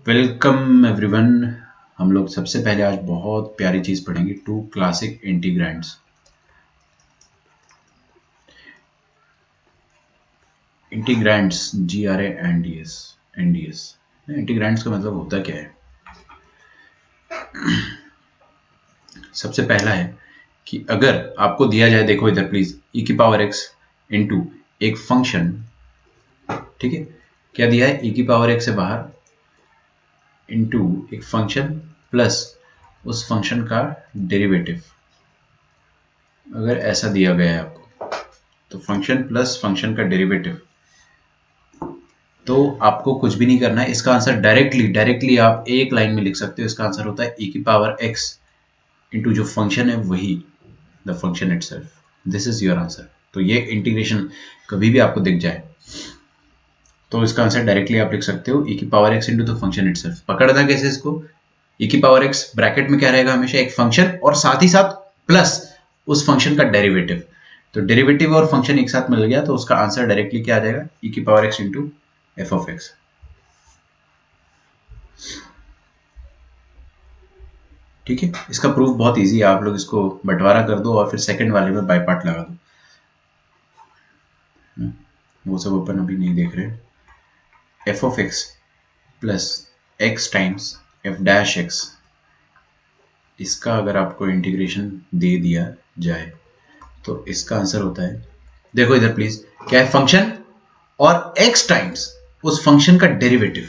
Welcome everyone. हम लोग सबसे पहले आज बहुत प्यारी चीज पढ़ेंगे, टू क्लासिक इंटीग्रैंड्स। इंटीग्रैंड्स GRANDS NDS। इंटीग्रैंड्स का मतलब होता क्या है? सबसे पहला है कि अगर आपको दिया जाए, देखो इधर प्लीज, e की पावर x इंटू एक फंक्शन, ठीक है, क्या दिया है, e की पावर x से बाहर इंटू एक फंक्शन प्लस उस फंक्शन का डेरिवेटिव। अगर ऐसा दिया गया है आपको, तो फंक्शन प्लस फंक्शन का डेरिवेटिव, तो आपको कुछ भी नहीं करना है। इसका आंसर डायरेक्टली आप एक लाइन में लिख सकते हो। इसका आंसर होता है e की पावर x इंटू जो फंक्शन है वही the function itself. This is your answer. तो ये इंटीग्रेशन कभी भी आपको दिख जाए तो इसका आंसर डायरेक्टली आप लिख सकते हो, e की power x into the function itself. पकड़ना कैसे इसको, e की पावर x ब्रैकेट में क्या रहेगा, हमेशा एक फंक्शन और साथ ही साथ प्लस उस फंक्शन का डेरिवेटिव। तो डेरिवेटिव और फंक्शन एक साथ मिल गया तो उसका आंसर डायरेक्टली क्या आ जाएगा, e की power x into F of x. ठीक है, इसका प्रूफ बहुत इजी है। आप लोग इसको बंटवारा कर दो और फिर सेकंड वाले में बाय पार्ट लगा दो। वो सब अपन अभी नहीं देख रहे। F of x plus x times F dash x, इसका अगर आपको इंटीग्रेशन दे दिया जाए तो इसका आंसर होता है, देखो इधर प्लीज, क्या है, फंक्शन और x टाइम्स उस फंक्शन का डेरिवेटिव।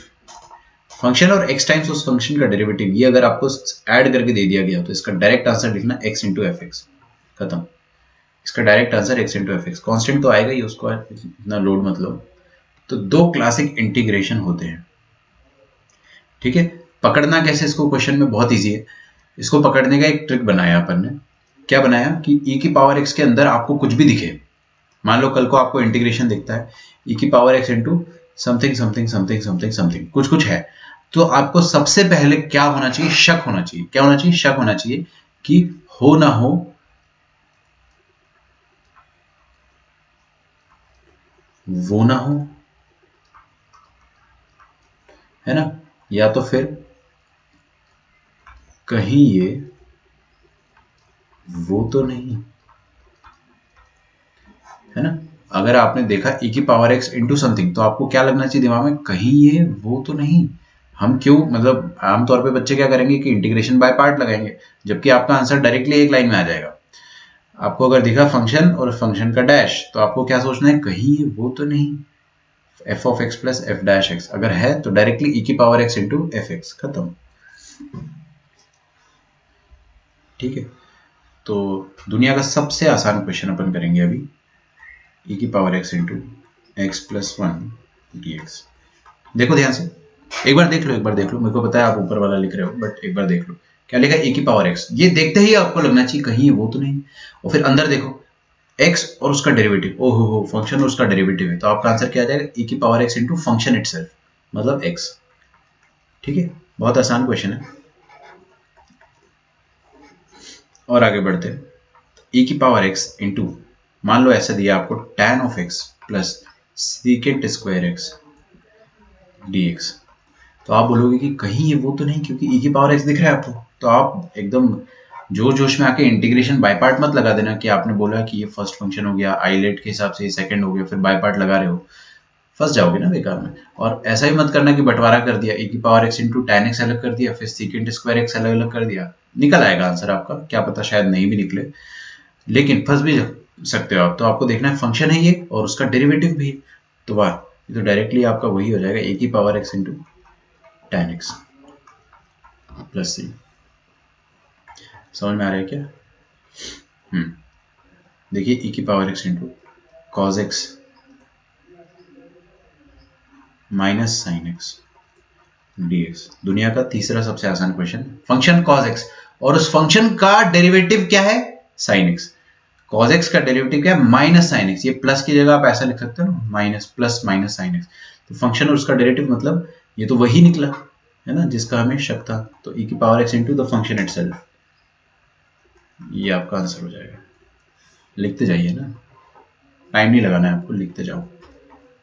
फंक्शन और x टाइम्स उस फंक्शन का डेरिवेटिव, ये अगर आपको ऐड करके दे दिया गया तो इसका डायरेक्ट आंसर लिखना x इंटू एफ एक्स। खत्म। इसका direct answer x into f x. Constant तो आएगा ही, उसको इतना लोड मतलब। तो दो क्लासिक इंटीग्रेशन होते हैं। ठीक है, पकड़ना कैसे इसको, क्वेश्चन में बहुत इजी है। इसको पकड़ने का एक ट्रिक बनाया अपन ने। क्या बनाया कि e की पावर x के अंदर आपको कुछ भी दिखे। मान लो कल को आपको इंटीग्रेशन दिखता है e की power x into something something something something something, कुछ कुछ है, तो आपको सबसे पहले क्या होना चाहिए, शक होना चाहिए। क्या होना चाहिए, शक होना चाहिए कि हो ना हो वो ना हो, है ना, या तो फिर कहीं ये वो तो नहीं, है ना। अगर आपने देखा e की पावर x इंटू समथिंग तो आपको क्या लगना चाहिए दिमाग में, कहीं ये वो तो नहीं। हम क्यों, मतलब आमतौर पे बच्चे क्या करेंगे कि इंटीग्रेशन बाय पार्ट लगाएंगे, जबकि आपका आंसर डायरेक्टली एक लाइन में आ जाएगा। आपको अगर दिखा फंक्शन और फंक्शन का डैश तो आपको क्या सोचना है, कहीं ये वो तो नहीं, F of x plus F dash x अगर है तो डायरेक्टली e की power x into f x. खत्म। ठीक है, तो दुनिया का सबसे आसान क्वेश्चन अपन करेंगे अभी, e की power x into x plus one D x. देखो ध्यान से, एक बार देख लो, एक बार देख लो। मेरे को पता है आप ऊपर वाला लिख रहे हो, बट एक बार देख लो क्या लिखा है, e की पावर x। ये देखते ही आपको लगना चाहिए कहीं वो तो नहीं। और फिर अंदर देखो x और उसका डेरिवेटिव, ओहो हो, फंक्शन और उसका डेरिवेटिव है, तो आपका आंसर क्या आ जाएगा, e की power x into function itself, मतलब x। ठीक है, बहुत आसान क्वेश्चन है। और आगे बढ़ते हैं, e की पावर x इंटू, मान लो ऐसा दिया आपको, tan of x plus secant square x dx। तो आप बोलोगे कि कहीं ये वो तो नहीं, क्योंकि e की पावर x दिख रहा है आपको। तो आप एकदम जोश जोश में आके इंटीग्रेशन बाय पार्ट मत लगा देना कि आपने बोला कि ये फर्स्ट फंक्शन हो गया, आइलेट के हिसाब से ये सेकंड हो गया, फिर बाय पार्ट लगा रहे हो, फंस जाओगे ना बेकार में। और ऐसा ही मत करना कि बंटवारा कर दिया, e की power x into tan x अलग कर दिया, फिर सीकेंट स्क्वायर एक्स अलग अलग कर दिया। निकल आएगा आंसर आपका, क्या पता शायद नहीं भी निकले, लेकिन फंस भी सकते हो आप। तो आपको देखना है फंक्शन है ये और उसका डेरिवेटिव भी है, तो वाह, ये तो डायरेक्टली आपका वही हो जाएगा, e की power x into tan x plus c. समझ में आ रहा है क्या? देखिए e की power x into cos x minus sine x dx। दुनिया का तीसरा सबसे आसान क्वेश्चन, फंक्शन cos x और उस फंक्शन का डेरिवेटिव क्या है, sin x। cos x का डेरिवेटिव क्या है, माइनस साइन x। ये प्लस की जगह आप ऐसा लिख सकते हो ना, minus plus minus sine x। तो फंक्शन और उसका डेरिवेटिव मतलब ये तो वही निकला, है ना, जिसका हमें शक था। तो e की power x into the function itself, ये आपका आंसर हो जाएगा। लिखते जाइए ना, टाइम नहीं लगाना है आपको, लिखते जाओ।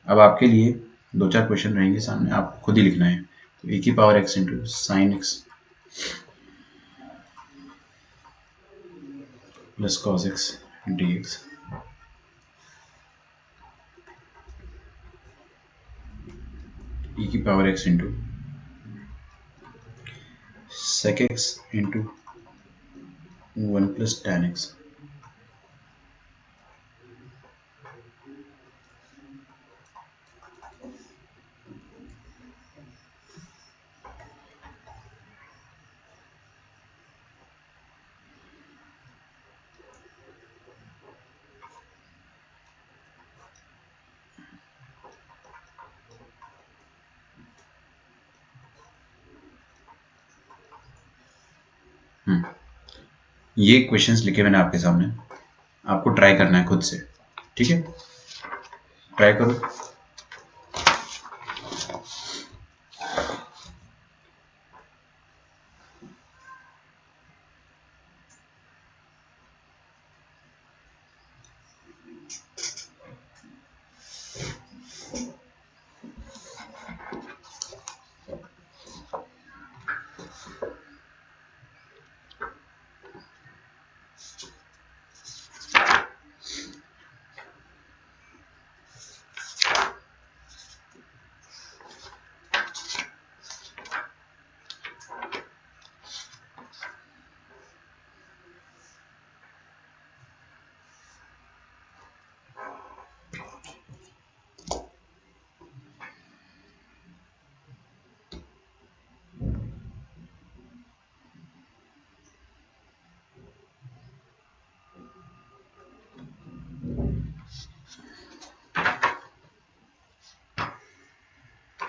अब आपके लिए दो चार क्वेश्चन रहेंगे सामने, आप खुद ही लिखना है। तो e की power x into sign x plus cos x dx e की power x into sec x into 1 plus tan x। ये क्वेश्चंस लिखे मैंने आपके सामने, आपको ट्राई करना है खुद से, ठीक है? ट्राई करो।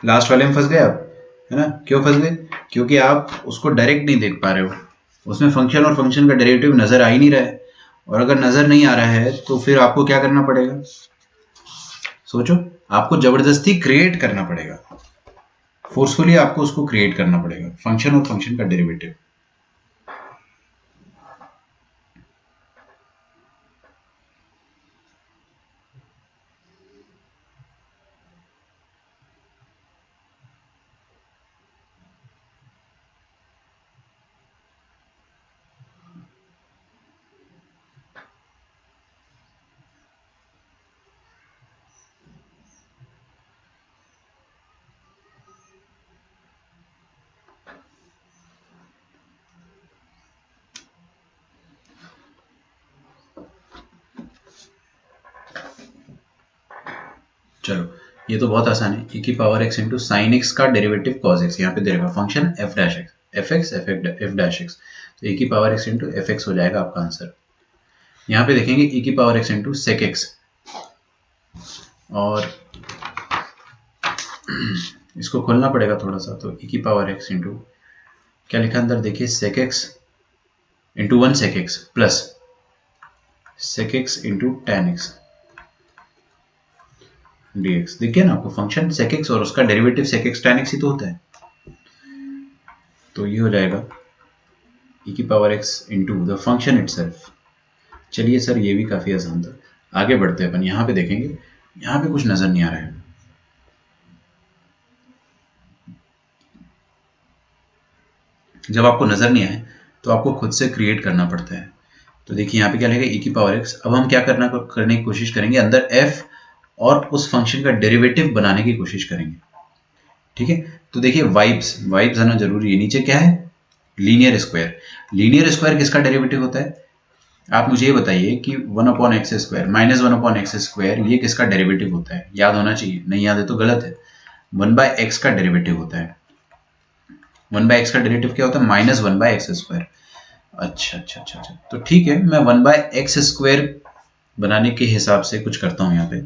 लास्ट वाले में फंस गए आप, है ना? क्यों फंस गए? क्योंकि आप उसको डायरेक्ट नहीं देख पा रहे हो, उसमें फंक्शन और फंक्शन का डेरिवेटिव नजर आ ही नहीं रहा है। और अगर नजर नहीं आ रहा है तो फिर आपको क्या करना पड़ेगा? सोचो, आपको जबरदस्ती क्रिएट करना पड़ेगा, फोर्सफुली आपको उसको क्रिएट करना पड़ेगा, फंक्शन और फंक्शन का डेरिवेटिव। चलो, ये तो बहुत आसान है। e की power x into sine x का डेरिवेटिव कॉस x, यहाँ पे दे रखा function f dash x, f x f dash x, तो e की power x into f x हो जाएगा आपका आंसर। यहाँ पे देखेंगे e की power x into sec x, और इसको खोलना पड़ेगा थोड़ा सा, तो e की पावर x इंटू क्या लिखा अंदर देखिए, sec x into 1 sec x plus sec x into tan x dx। देखिए ना, आपको फंक्शन sec x और उसका derivative sec x tan x ही तो होता है। तो ये हो जाएगा e की power x into the function itself. चलिए सर, ये भी काफी आसान था। आगे बढ़ते हैं अपन, यहाँ पे देखेंगे, यहाँ पे कुछ नजर नहीं आ रहा है। जब आपको नजर नहीं आए तो आपको खुद से क्रिएट करना पड़ता है। तो देखिए यहाँ पे क्या लिखेगा, e की पावर x। अब हम क्या करने की कोशिश करेंगे, अंदर f और उस फंक्शन का डेरिवेटिव बनाने की कोशिश करेंगे, ठीक है? तो देखिए वाइब्स आना जरूरी है। नीचे क्या है, लीनियर स्क्वायर। लीनियर स्क्वायर किसका डेरिवेटिव होता है? आप मुझे ये बताइए कि 1/x² माइनस 1/x² ये किसका डेरिवेटिव होता है? याद होना चाहिए, नहीं याद है तो गलत है। 1/x का डेरिवेटिव होता है। 1/x का डेरिवेटिव क्या होता है? Minus 1/x²। अच्छा, तो ठीक है, मैं 1/x² बनाने के हिसाब से कुछ करता हूं। यहाँ पे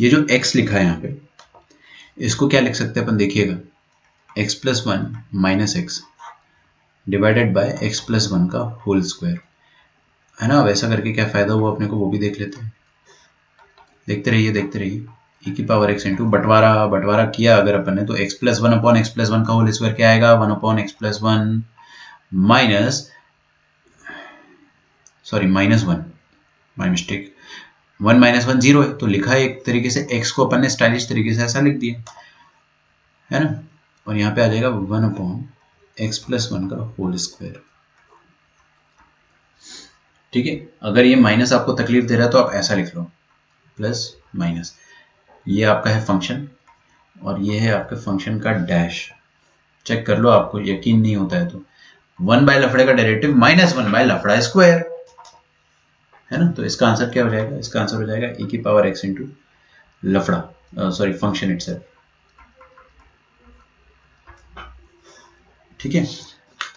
ये जो x लिखा है यहाँ पे, इसको क्या लिख सकते हैं अपन, देखिएगा, x plus 1 minus x divided by x plus 1 का होल स्क्वायर, है ना? वैसा करके क्या फायदा हुआ अपने को, वो भी देख लेते हैं। देखते रहिए। e की पावर x इंटू बंटवारा किया अगर अपन ने, तो x plus 1 upon x plus 1 का होल स्क्वायर क्या आएगा, 1 upon x plus 1 minus 1, my mistake, 1 minus 1 0 है, तो लिखा है एक तरीके से, x को अपन ने स्टाइलिश तरीके से ऐसा लिख दिया, है ना? और यहाँ पे आ जाएगा 1/x+1 का होल स्क्वायर। ठीक है, अगर ये माइनस आपको तकलीफ दे रहा है तो आप ऐसा लिख लो, प्लस माइनस। ये आपका है फंक्शन और ये है आपके फंक्शन का डैश। चेक कर लो, आपको यकीन नहीं होता है तो 1 लफड़े का डेरिवेटिव -1 लफड़ा स्क्वायर है ना। तो इसका आंसर क्या हो जाएगा? इसका आंसर हो जाएगा e⁻x इंटू लफड़ा, सॉरी फंक्शन इटसेल्फ। ठीक है,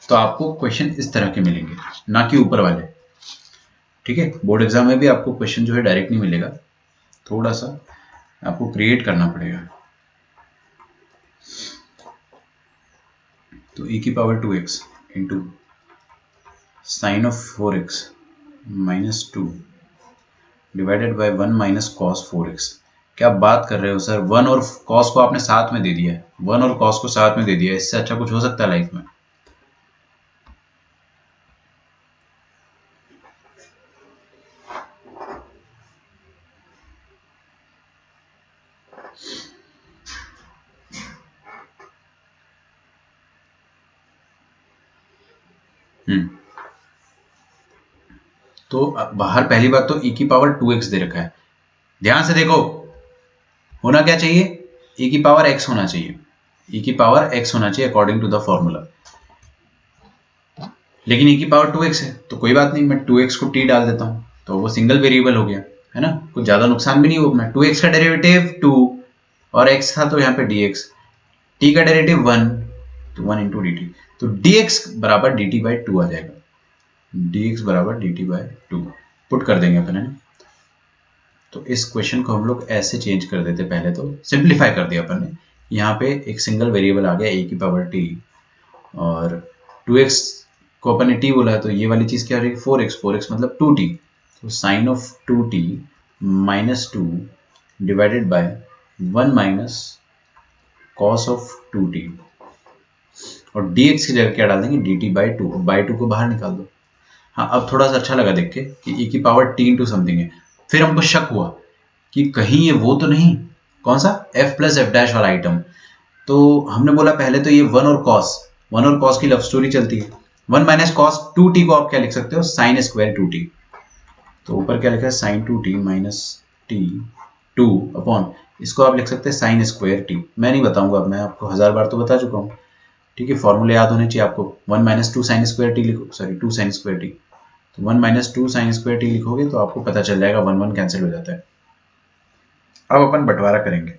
तो आपको क्वेश्चन इस तरह के मिलेंगे, ना कि ऊपर वाले। ठीक है, बोर्ड एग्जाम में भी आपको क्वेश्चन जो है डायरेक्ट नहीं मिलेगा, थोड़ा सा आपको क्रिएट करना पड़ेगा। तो e⁻2x into sine of 4x -2 divided by 1 - cos 4x। क्या आप बात कर रहे हो सर? 1 और cos को आपने साथ में दे दिया है, 1 और cos को साथ में दे दिया है, इससे अच्छा कुछ हो सकता है लाइफ में? तो बाहर पहली बात तो e⁻2x दे रखा है, ध्यान से देखो, होना क्या चाहिए? e⁻x होना चाहिए, e⁻x होना चाहिए अकॉर्डिंग टू द फॉर्मूला। लेकिन e⁻2x है तो कोई बात नहीं, मैं 2x को t डाल देता हूं, तो वो सिंगल वेरिएबल हो गया है ना, कुछ ज्यादा नुकसान भी नहीं होगा। मैं 2x का डेरिवेटिव 2 और x था तो यहाँ पे dx, t का डेरिवेटिव 1 तो 1 इंटू dt, तो dx बराबर dt/2 आ जाएगा, dx बराबर dt/2 पुट कर देंगे अपन, है ना। तो इस क्वेश्चन को हम लोग ऐसे चेंज कर देते, पहले तो सिंप्लीफाई कर दिया अपन ने। यहाँ पे एक सिंगल वेरिएबल आ गया e⁻t और 2x को अपन ने t बोला है, तो ये वाली चीज क्या हो जाएगी? 4x मतलब 2t, तो sine of 2t -2 divided by 1 - cos of 2t, और dx की जगह क्या डाल देंगे? dt/2, बाई 2 को बाहर निकाल दो। हाँ, अब थोड़ा सा अच्छा लगा देख के कि e⁻t इंटू समथिंग है। फिर हमको शक हुआ कि कहीं ये वो तो नहीं, कौन सा f+f' वाला आइटम। तो हमने बोला पहले तो ये 1 और cos की लव स्टोरी चलती है। 1 - cos 2t को आप क्या लिख सकते हो? sin square 2t। तो ऊपर क्या लिखा है? sin 2t -t 2 अपॉन, इसको आप लिख सकते हैं sin स्क्वायर t। मैं नहीं बताऊंगा, अब मैं आपको 1000 बार तो बता चुका हूँ। ठीक है, फॉर्मूले याद होने चाहिए आपको। 1 - 2 sin स्क्वायर t लिखो, सॉरी 2 sin स्क्वायर t, तो 1 - 2 sin स्क्वायर t लिखोगे तो आपको पता चल जाएगा, 1 कैंसिल हो जाता है। अब अपन बंटवारा करेंगे,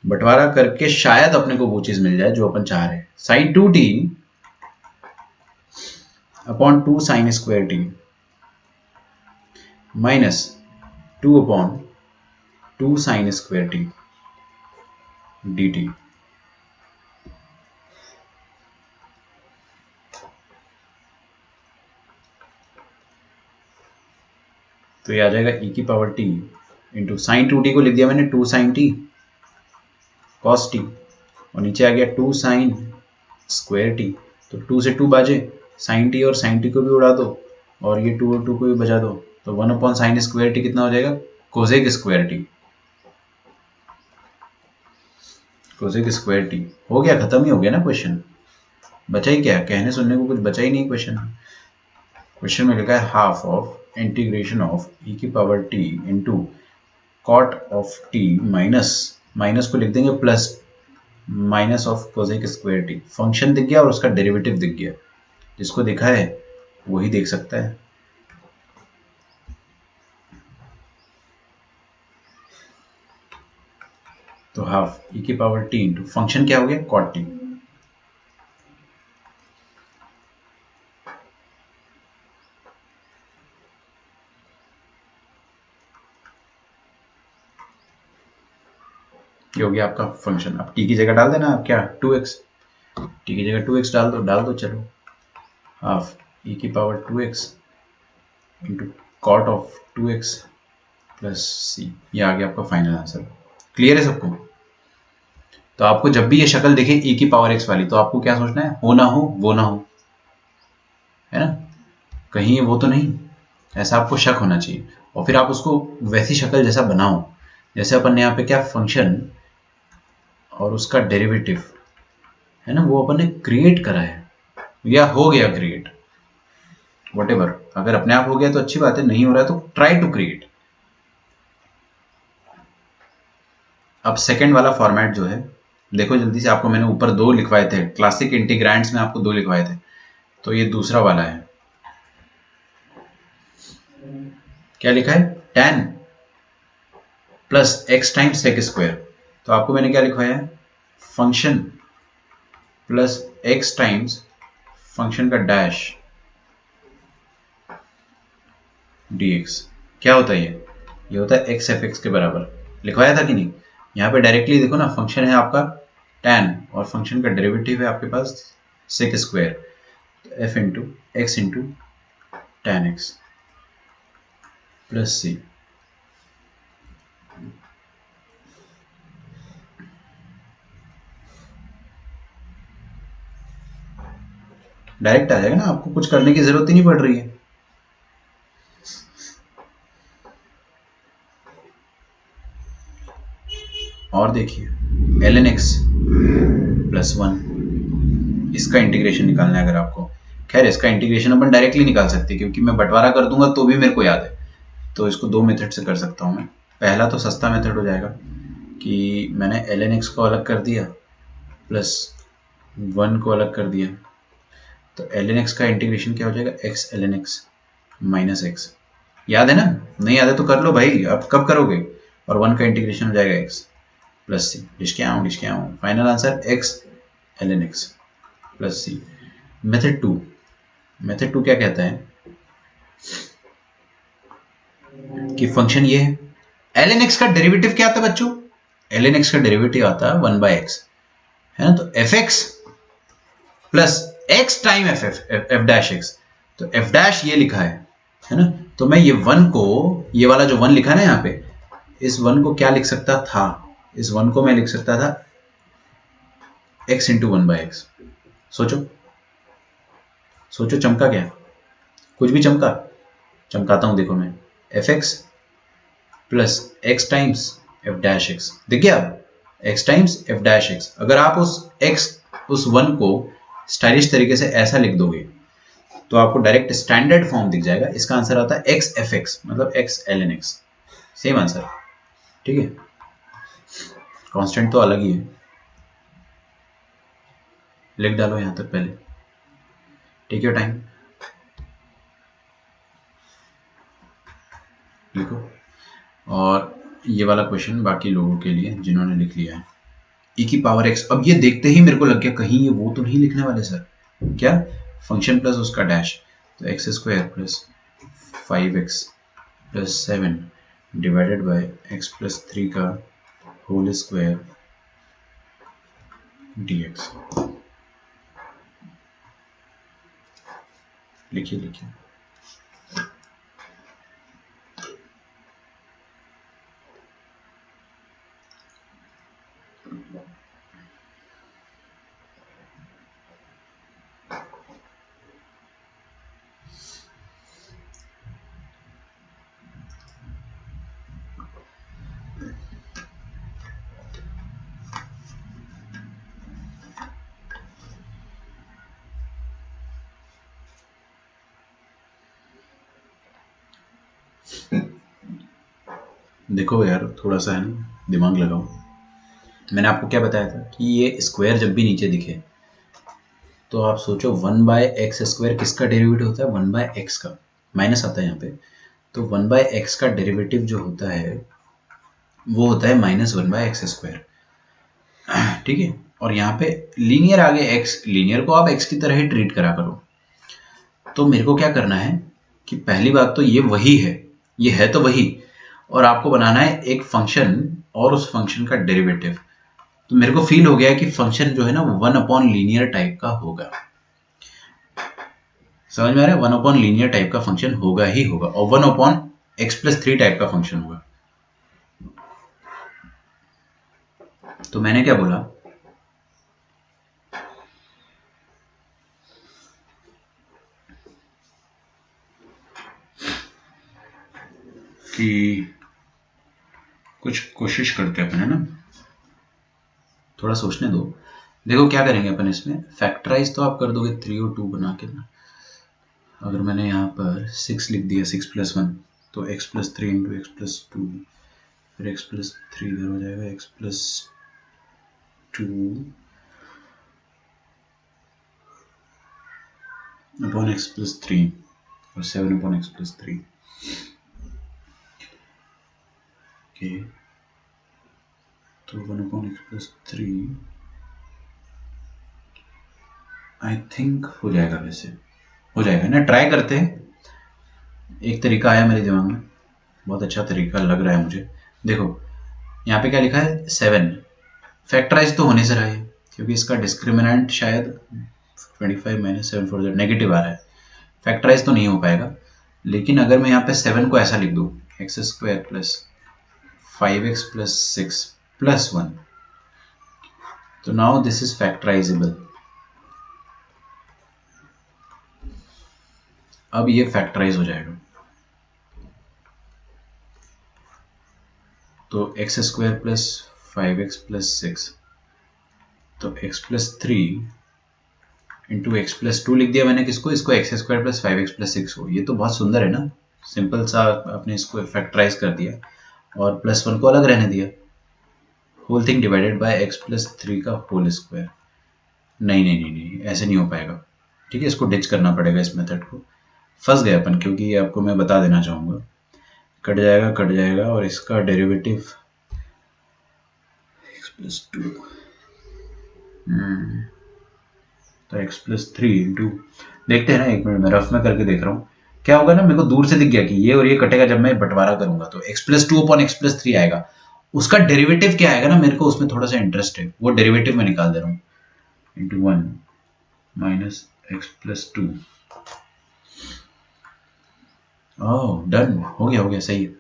बंटवारा करके शायद अपने को वो चीज मिल जाए जो अपन चाह रहे हैं। sin 2t upon 2 sin square t minus 2 upon 2 sin square t dt। तो ये आ जाएगा e⁻t इंटू साइन 2t को लिख दिया मैंने 2 sin t cos t, और नीचे आ गया 2 sin स्क्वायर t, तो 2 से 2 बाजे, sin t और sin t को भी उड़ा दो और ये 2 और 2 को भी बचा दो, तो 1 अपॉन साइन स्क्वायर t कितना हो जाएगा? Cosec square t, cosec square t। हो गया, खत्म ही हो गया ना क्वेश्चन। बचा ही क्या? कहने सुनने को कुछ बचा ही नहीं क्वेश्चन। क्वेश्चन में लिखा है half of integration of e⁻t into cot of t minus, minus को लिख देंगे plus, minus of cosec square t। Function दिख गया और उसका डेरिवेटिव दिख गया, जिसको दिखा है वही देख सकता है। तो हाफ e⁻t इंटू फंक्शन क्या हो गया? Cot t। ये हो गया आपका फंक्शन। अब t की जगह डाल देना, आप क्या 2x, t की जगह 2x डाल दो चलो। Half e⁻2x into cot of 2x plus c, ये आ गया आपका फाइनल आंसर। क्लियर है सबको? तो आपको जब भी ये शक्ल दिखे e⁻x वाली, तो आपको क्या सोचना है? हो ना हो वो ना हो, है ना, कहीं ये वो तो नहीं, ऐसा आपको शक होना चाहिए। और फिर आप उसको वैसी शक्ल जैसा बनाओ, जैसे अपन ने यहाँ पे क्या फंक्शन और उसका डेरिवेटिव है ना, वो अपन ने क्रिएट करा है या हो गया क्रिएट, वॉटेवर। अगर अपने आप हो गया तो अच्छी बात है, नहीं हो रहा है तो ट्राई टू क्रिएट। अब सेकंड वाला फॉर्मेट जो है, देखो जल्दी से, आपको मैंने ऊपर दो लिखवाए थे, क्लासिक इंटीग्रैंड्स में आपको दो लिखवाए थे, तो ये दूसरा वाला है। क्या लिखा है? tan plus x times sec square. तो आपको मैंने क्या लिखवाया है? Function plus x times function का डैश dx। क्या होता है ये होता है x f x के बराबर। लिखवाया था कि नहीं? यहाँ पे डायरेक्टली देखो ना, फंक्शन है आपका tan और फंक्शन का डेरिवेटिव है आपके पास सेक स्क्वायर, तो f into x into tan x plus c. Direct आ जाएगा ना, आपको कुछ करने की जरूरत ही नहीं पड़ रही है। और देखिए ln x प्लस 1, इसका इंटीग्रेशन निकालना है अगर आपको। खैर इसका इंटीग्रेशन अपन डायरेक्टली निकाल सकते हैं, क्योंकि मैं बंटवारा कर दूंगा तो भी मेरे को याद है, तो इसको दो मेथड से कर सकता हूँ मैं। पहला तो सस्ता मेथड हो जाएगा कि मैंने ln x को अलग कर दिया प्लस 1 को अलग कर दिया, तो ln x का इंटीग्रेशन क्या हो जाएगा? x ln x minus x. याद है ना? नहीं याद है तो कर लो भाई, अब कब करोगे? और 1 का इंटीग्रेशन हो जाएगा x प्लस सी। डिस्के आऊँ, final answer x ln x plus c. Method two क्या कहता है कि फंक्शन ये है, ln x का डेरिवेटिव क्या आता है बच्चों? ln x का डेरिवेटिव आता है 1 बाय एक्स, है ना, तो F x plus x time F dash x, तो एफ डैश ये लिखा है ना, तो मैं ये वन को, ये वाला जो वन लिखा है ना यहाँ पे, इस वन को क्या लिख सकता था? इस वन को मैं लिख सकता था x इंटू 1 बाय एक्स। सोचो सोचो, चमका क्या? कुछ भी चमका? चमकाता हूं, देखो मैं, F x plus x times F dash x. दिख गया? X times F dash x. अगर आप उस वन को स्टाइलिश तरीके से ऐसा लिख दोगे तो आपको डायरेक्ट स्टैंडर्ड फॉर्म दिख जाएगा। इसका आंसर आता है एक्स एफ एक्स, मतलब x l n x. Same answer, ठीक है। कांस्टेंट तो अलग ही है, लिख डालो यहां तक पहले, टेक योर टाइम, लिखो। और ये वाला क्वेश्चन बाकी लोगों के लिए जिन्होंने लिख लिया है, e की पावर x। अब ये देखते ही मेरे को लग गया कहीं ये वो तो नहीं लिखने वाले सर, क्या? फंक्शन प्लस उसका डैश, तो x square plus 5x plus 7 divided by x plus 3 का होल स्क्वायर dx। लिखिए। देखो यार, थोड़ा सा है ना, दिमाग लगाओ। मैंने आपको क्या बताया था कि ये स्क्वायर जब भी नीचे दिखे तो आप सोचो 1 बाय एक्स स्क्वायर किसका डेरिवेटिव होता है? 1 बाय एक्स का, माइनस आता है यहाँ पे, तो 1 बाय एक्स का डेरिवेटिव जो होता है वो होता है माइनस 1 बाय एक्स स्क्वायर, ठीक है। और यहाँ पे लीनियर आगे एक्स, लीनियर को आप एक्स की तरह ही ट्रीट करा करो। तो मेरे को क्या करना है कि पहली बात तो ये वही है, ये है तो वही, और आपको बनाना है एक फंक्शन और उस फंक्शन का डेरिवेटिव। तो मेरे को फील हो गया कि फंक्शन जो है ना वो 1 अपॉन लीनियर टाइप का होगा। समझ में आ रहा है? 1 अपॉन लीनियर टाइप का फंक्शन होगा ही होगा, और 1 अपॉन एक्स प्लस 3 टाइप का फंक्शन होगा। तो मैंने क्या बोला कि कुछ कोशिश करते हैं अपन, है ना, थोड़ा सोचने दो। देखो क्या करेंगे अपन इसमें, फैक्टराइज तो आप कर दोगे 3 और 2 बना के ना। अगर मैंने यहाँ पर 6 लिख दिया, 6 + 1, तो x + 3 इंटू एक्स प्लस 2, फिर x + 3 इधर हो जाएगा, x + 2 अपॉन x + 3 और 7 अपॉन x + 3। ओके, तो 1 अपॉन x + 3 आई थिंक हो जाएगा, वैसे हो जाएगा ना, ट्राई करते हैं। एक तरीका आया मेरे दिमाग में, बहुत अच्छा तरीका लग रहा है मुझे। देखो यहाँ पे क्या लिखा है, 7 फैक्टराइज तो होने से रहा है, क्योंकि इसका डिस्क्रिमिनेंट शायद 25 - 7 4 नेगेटिव आ रहा है, फैक्टराइज तो नहीं हो पाएगा। लेकिन अगर मैं यहाँ पे 7 को ऐसा लिख दूँ, x² + 5x + 6 + 1, तो नाउ दिस इज फैक्टराइजेबल। अब ये फैक्टराइज हो जाएगा, तो x² + 5x + 6, तो x + 3 इंटू x + 2 लिख दिया मैंने, किसको, इसको x² + 5x + 6 को। ये तो बहुत सुंदर है ना, सिंपल सा आपने इसको फैक्टराइज कर दिया और +1 को अलग रहने दिया, whole thing divided by x + 3 का होल स्क्वायर। नहीं नहीं नहीं नहीं, ऐसे नहीं हो पाएगा, ठीक है, इसको डिच करना पड़ेगा इस मेथड को। फंस गए अपन, क्योंकि आपको मैं बता देना चाहूँगा, कट जाएगा और इसका डेरिवेटिव x + 2, तो x + 3 इंटू, देखते हैं ना, एक मिनट में रफ में करके देख रहा हूँ क्या होगा ना। मेरे को दूर से दिख गया कि ये और ये कटेगा, जब मैं बंटवारा करूंगा तो x + 2 अपॉन x + 3 आएगा। उसका डेरिवेटिव क्या आएगा ना, मेरे को उसमें थोड़ा सा इंटरेस्ट है, वो डेरिवेटिव मैं निकाल दे रहा हूँ, इंटू 1 माइनस x + 2। ओह डन, हो गया सही है,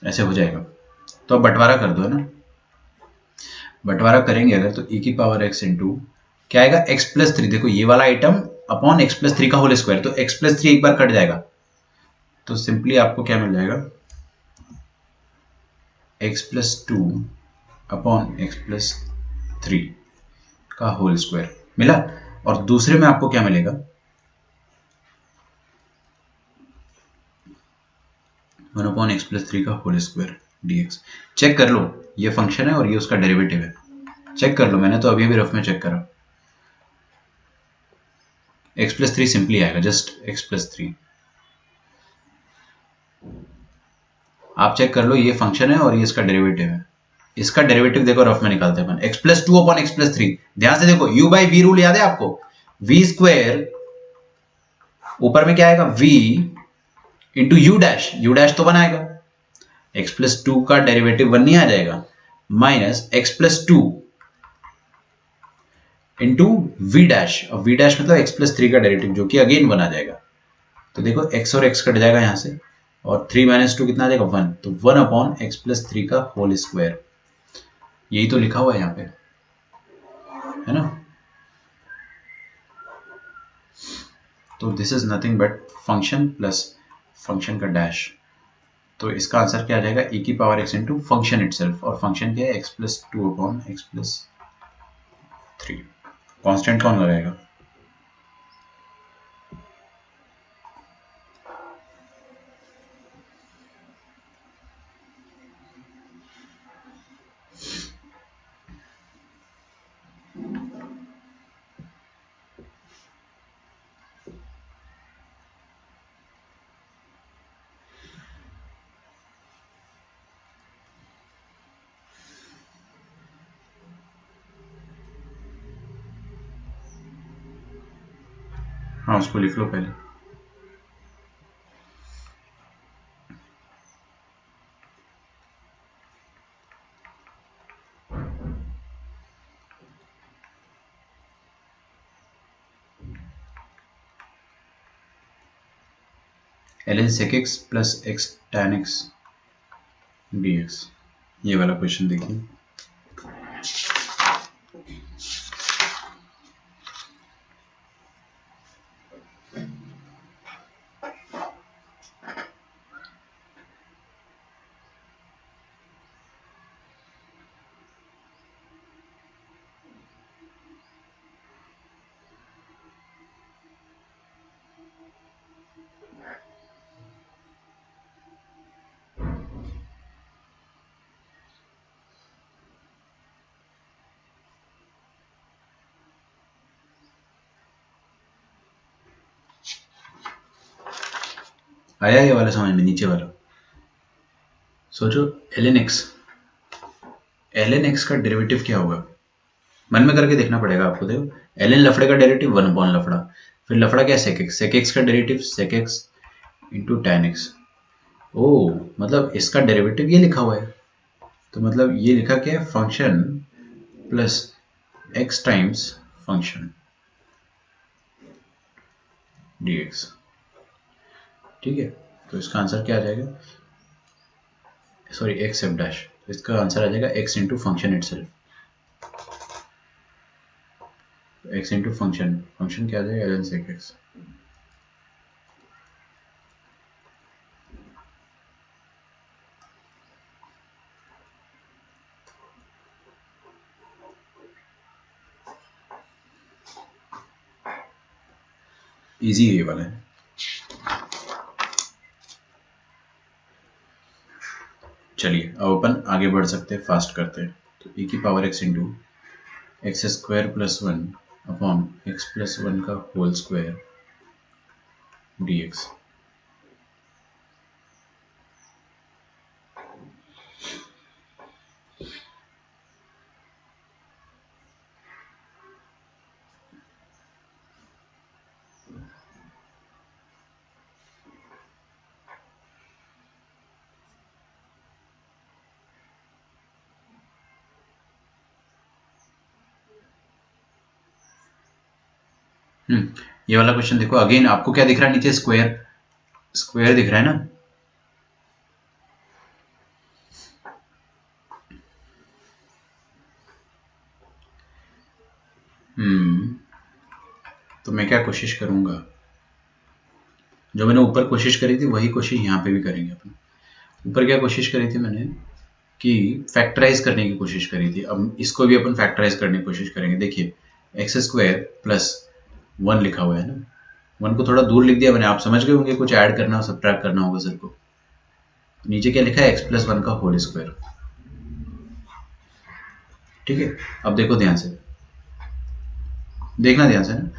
ऐसे हो जाएगा। तो अब बंटवारा कर दो, है ना, बंटवारा करेंगे अगर, तो e⁻x इंटू क्या आएगा, x + 3, देखो ये वाला आइटम अपॉन x + 3 का होल स्क्वायर, तो x + 3 एक बार कट जाएगा, तो सिंपली आपको क्या मिल जाएगा, x + 2 अपॉन x + 3 का होल स्क्वायर मिला। और दूसरे में आपको क्या मिलेगा, 1 अपॉन x + 3 का होल स्क्वायर dx। चेक कर लो, ये फंक्शन है और ये उसका डेरिवेटिव है, चेक कर लो, मैंने तो अभी भी रफ में चेक करा, x + 3 सिंपली आएगा, जस्ट x + 3। आप चेक कर लो, ये फंक्शन है और ये इसका डेरिवेटिव है। इसका डेरिवेटिव देखो रफ में निकालते हैं अपन, x + 2 अपॉन x + 3, ध्यान से देखो, u/v रूल याद है आपको, v² ऊपर में क्या आएगा, v इंटू u' तो 1 आएगा, x + 2 का डेरिवेटिव 1 नहीं आ जाएगा, माइनस x + 2 इंटू v', और v' मतलब x + 3 का डेरिवेटिव, जो कि अगेन 1 आ जाएगा। तो देखो x और x कट जाएगा यहां से, और 3 - 2 कितना आ जाएगा, 1, तो 1 अपॉन x + 3 का होल स्क्वायर, यही तो लिखा हुआ है यहाँ पे, है ना। तो this is nothing but function plus function का डैश, तो इसका आंसर क्या आ जाएगा, e⁻x इंटू फंक्शन इटसेल्फ, और फंक्शन क्या है, x + 2 अपॉन x + 3। कांस्टेंट कौन लगाएगा, हाँ उसको लिख लो पहले। ln sec x plus x tan x dx, ये वाला क्वेश्चन देखिए। आया ये वाला समझ में, नीचे वाला सोचो। ln x का डेरिवेटिव क्या होगा, मन में करके देखना पड़ेगा आपको। देखो ln लफड़े का डेरिवेटिव 1 अपॉन लफड़ा, फिर लफड़ा क्या sec x का derivative sec x into tan x। ओ मतलब इसका डेरिवेटिव ये लिखा हुआ है, तो मतलब ये लिखा क्या है, function plus x times function dx। ठीक है, तो इसका आंसर क्या आ जाएगा, सॉरी एक्स एफ डैश, इसका आंसर आ जाएगा x into function itself. x into function, function क्या आ जाएगा ln sec x। इजी ये वाला है। चलिए अब अपन आगे बढ़ सकते हैं, फास्ट करते हैं। तो e की power x into x square plus 1 upon x plus 1 का होल स्क्वायर dx। ये वाला क्वेश्चन देखो, अगेन आपको क्या दिख रहा है नीचे, स्क्वायर, स्क्वायर दिख रहा है ना। तो मैं क्या कोशिश करूंगा, जो मैंने ऊपर कोशिश करी थी वही कोशिश यहाँ पे भी करेंगे अपन। ऊपर क्या कोशिश करी थी मैंने, कि फैक्टराइज करने की कोशिश करी थी, अब इसको भी अपन फैक्टराइज करने की कोशिश करेंगे। देखिए एक्स स्क्वायर प्लस 1 लिखा हुआ है ना, 1 को थोड़ा दूर लिख दिया मैंने, आप समझ गए होंगे कुछ ऐड करना हो, सब्ट्रैक्ट करना होगा सर को। नीचे क्या लिखा है, एक्स प्लस 1 का होल स्क्वायर। ठीक है, अब देखो ध्यान से, देखना ध्यान से ना,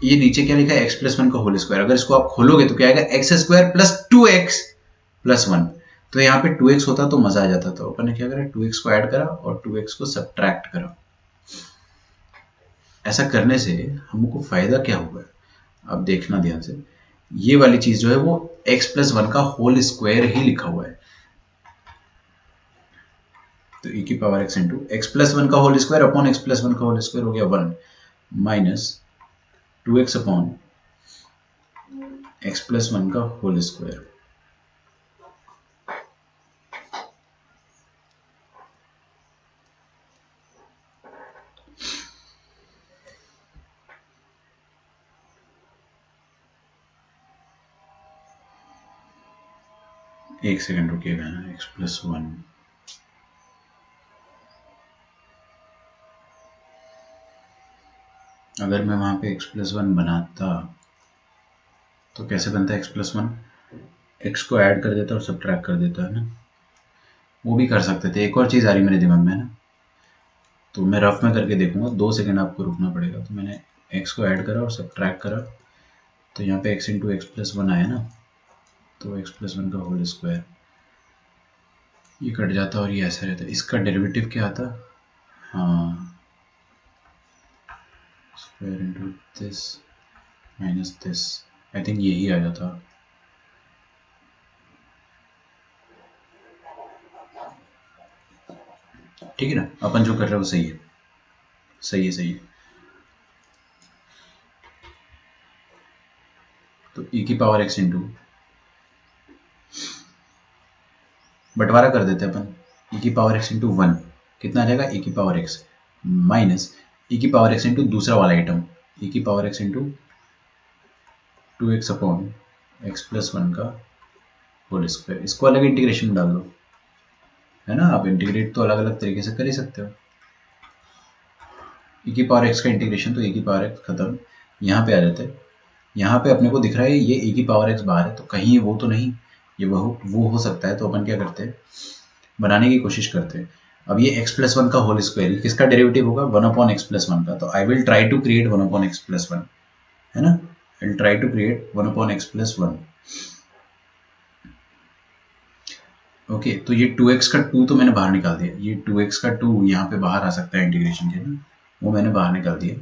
ये नीचे क्या लिखा है, एक्स प्लस 1 का होल स्क्वायर। अगर इसको आप खोलोगे तो क्या आएगा, x square plus 2x plus 1। तो यहाँ पे 2x होता तो मजा आ जाता। तो अपन ने क्या करा, 2x को ऐड करा और 2x को सब्ट्रैक्ट करा। ऐसा करने से हमको फायदा क्या होगा, अब देखना ध्यान से, ये वाली चीज जो है वो x प्लस 1 का होल स्क्वायर ही लिखा हुआ है। तो e की power x into x plus 1 का whole square upon x plus 1 का होल स्क्वायर हो गया 1 minus 2x upon x plus 1 का होल स्क्वायर। एक सेकंड रुकिएगा, एक्स प्लस 1, अगर मैं वहां पे x प्लस 1 बनाता तो कैसे बनता है, x प्लस 1, एक्स को ऐड कर देता और सब्ट्रैक्ट कर देता है ना, वो भी कर सकते थे। एक और चीज़ आ रही मेरे दिमाग में ना, तो मैं रफ में करके देखूंगा, 2 सेकंड आपको रुकना पड़ेगा। तो मैंने x को ऐड करा और सब्ट्रैक्ट करा, तो यहाँ पे x इंटू एक्स प्लस 1 आया ना, तो x प्लस 1 का होल स्क्वायर, ये कट जाता और ये ऐसा रहता। इसका डेरिवेटिव क्या आता, हाँ, square into this minus this, I think यही आ जाता। ठीक है ना, अपन जो कर रहे हैं वो सही है, सही है, सही है। तो e की पावर x इंटू, बंटवारा कर देते हैं अपन, e की पावर x इंटू 1 कितना आ जाएगा, e की पावर x माइनस e की पावर x इंटू दूसरा वाला आइटम, e की power x into 2x upon x plus 1 का होल स्क्वायर। इसको अलग इंटीग्रेशन में डाल दो, है ना, आप इंटीग्रेट तो अलग अलग तरीके से कर ही सकते हो। e की पावर x का इंटीग्रेशन, तो e की पावर x खत्म, यहाँ पे आ जाता है, यहाँ पे अपने को दिख रहा है ये e की पावर x बाहर है, तो कहीं वो तो नहीं, ये वो हो सकता है। तो अपन क्या करते हैं, बनाने की कोशिश करते हैं। अब ये x+1 का होल स्क्वायर, किसका डेरिवेटिव होगा, 1/x+1 का। तो I will try to create 1/x+1, है ना, I will try to create 1/x+1। Okay, तो ये 2x का 2 तो मैंने बाहर निकाल दिया, ये 2x का 2 यहाँ पे बाहर आ सकता है इंटीग्रेशन के ना, वो मैंने बाहर निकाल दिया।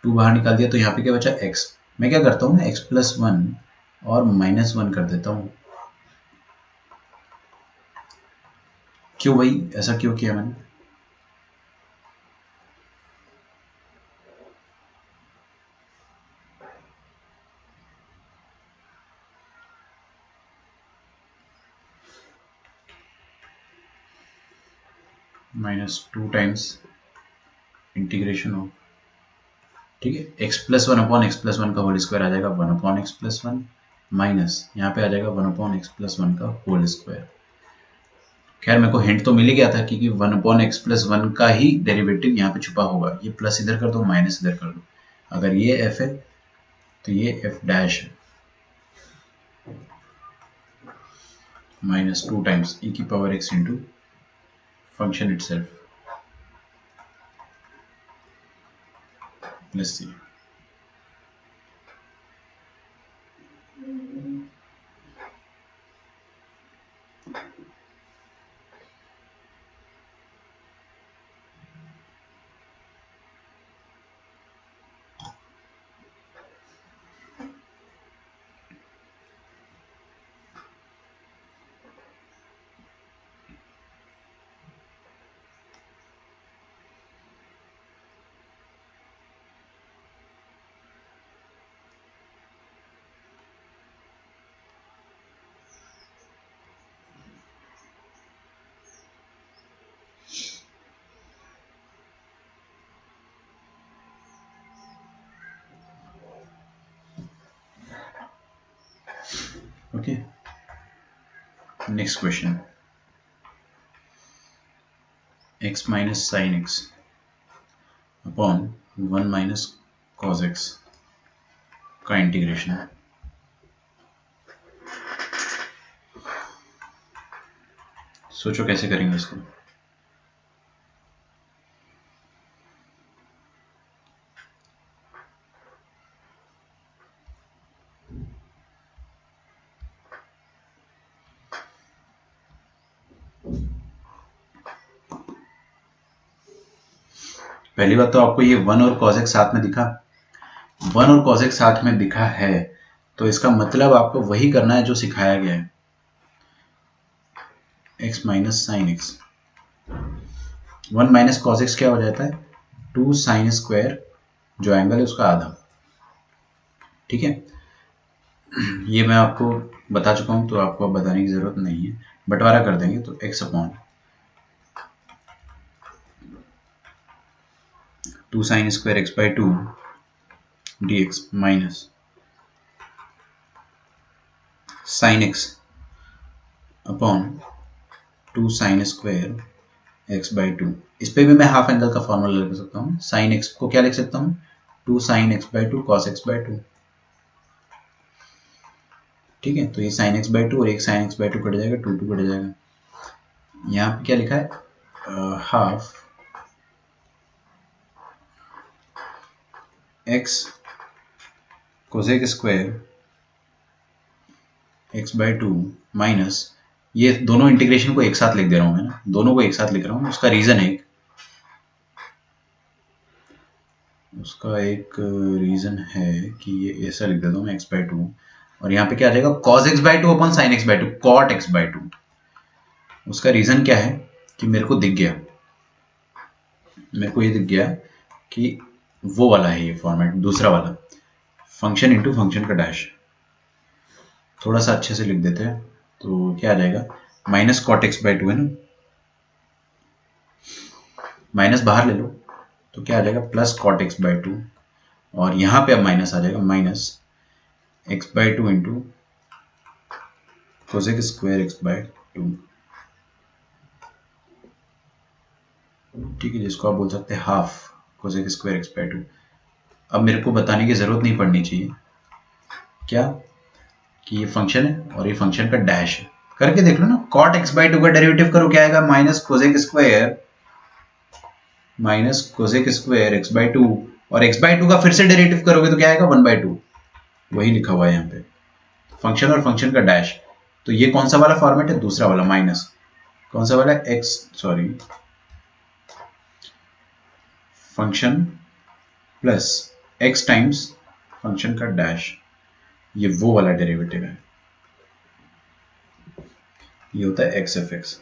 2 बाहर निकाल दिया, तो यहाँ पे क्या बचा x। मैं क्या करता हूँ ना, x+1 और -1 कर देता हूँ। क्यों भाई, ऐसा क्यों किया मैंने? -2 टाइम्स इंटीग्रेशन हो, ठीक है, x+1/x+1 का होल स्क्वायर आ जाएगा 1/x+1 माइनस यहाँ पे आ जाएगा 1/x+1 का होल स्क्वायर। खैर मेरे को हिंट तो मिल ही गया था कि 1/x+1 का ही डेरिवेटिव यहाँ पे छुपा होगा। ये प्लस इधर कर दो, माइनस इधर कर दो। अगर ये f है तो ये f डैश है, -2 टाइम्स e की power x into function itself plus c। Okay, next question, x minus sine x upon 1 minus cos x का इंटीग्रेशन है। सोचो कैसे करेंगे इसको। पहली बात तो आपको ये 1 और cos x साथ में दिखा, 1 और cos x साथ में दिखा है, तो इसका मतलब आपको वही करना है जो सिखाया गया है, x minus sine x। 1 minus cos x क्या हो जाता है, 2 साइन स्क्वायर, जो एंगल है उसका आधा, ठीक है। ये मैं आपको बता चुका हूं, तो आपको अब बताने की जरूरत नहीं है, बंटवारा कर देंगे तो x upon 2 sine square x/2 dx minus sine x upon 2 sine square x/2। इस पे भी मैं हाफ एंगल का फॉर्मूला लिख सकता हूँ। साइन x को क्या लिख सकता हूँ, 2 साइन x/2 cos x/2, ठीक है। तो ये साइन x/2 और एक साइन x/2 कट जाएगा, 2 2 कट जाएगा। यहाँ पे क्या लिखा है, half x cosec square x/2 minus, ये दोनों इंटीग्रेशन को एक साथ लिख दे रहा हूँ मैं ना, दोनों को एक साथ लिख रहा हूँ। उसका रीजन है, उसका एक रीजन है कि ये ऐसा लिख देता हूँ मैं x/2, और यहाँ पे क्या आ जाएगा cos x/2 अपन sin x/2 cot x/2। उसका रीजन क्या है कि मेरे को दिख गया, मेरे को ये दिख गया कि वो वाला है ये फॉर्मेट, दूसरा वाला, फंक्शन इंटू फंक्शन का डैश। थोड़ा सा अच्छे से लिख देते हैं, तो क्या आ जाएगा, माइनस कॉट x/2 है ना, माइनस बाहर ले लो तो क्या आ जाएगा प्लस कॉट x/2, और यहाँ पे अब माइनस आ जाएगा, minus x/2 into cosec square x/2, ठीक है, जिसको आप बोल सकते हैं हाफ कोसेक स्क्वायर x/2। अब मेरे को बताने की जरूरत नहीं पड़नी चाहिए क्या कि ये फंक्शन है और ये फंक्शन का डैश है। करके देख लो ना, cot x बाई 2 का डेरिवेटिव करो, क्या आएगा, minus cosec square x by 2, और x बाई 2 का फिर से डेरिवेटिव करोगे तो क्या आएगा 1/2। वही लिखा हुआ है यहाँ पे, फंक्शन और फंक्शन का डैश। तो ये कौन सा वाला फॉर्मेट है, दूसरा वाला, माइनस कौन सा वाला, function plus x times function का डैश, ये वो वाला डेरिवेटिव है, ये होता है x f x.